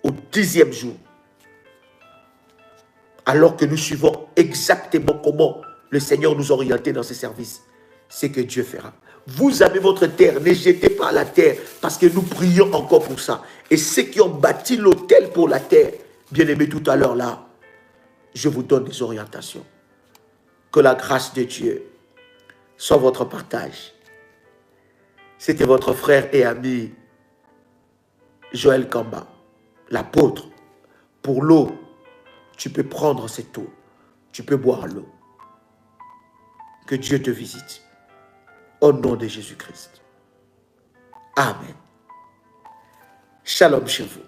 au 10e jour. Alors que nous suivons exactement comment le Seigneur nous a orientés dans ses services. C'est que Dieu fera. Vous avez votre terre, ne jetez pas à la terre parce que nous prions encore pour ça. Et ceux qui ont bâti l'autel pour la terre, bien aimé tout à l'heure là, je vous donne des orientations. Que la grâce de Dieu soit votre partage. C'était votre frère et ami Joël Kamba, l'apôtre. Pour l'eau, tu peux prendre cette eau. Tu peux boire l'eau. Que Dieu te visite. Au nom de Jésus-Christ. Amen. Shalom chez vous.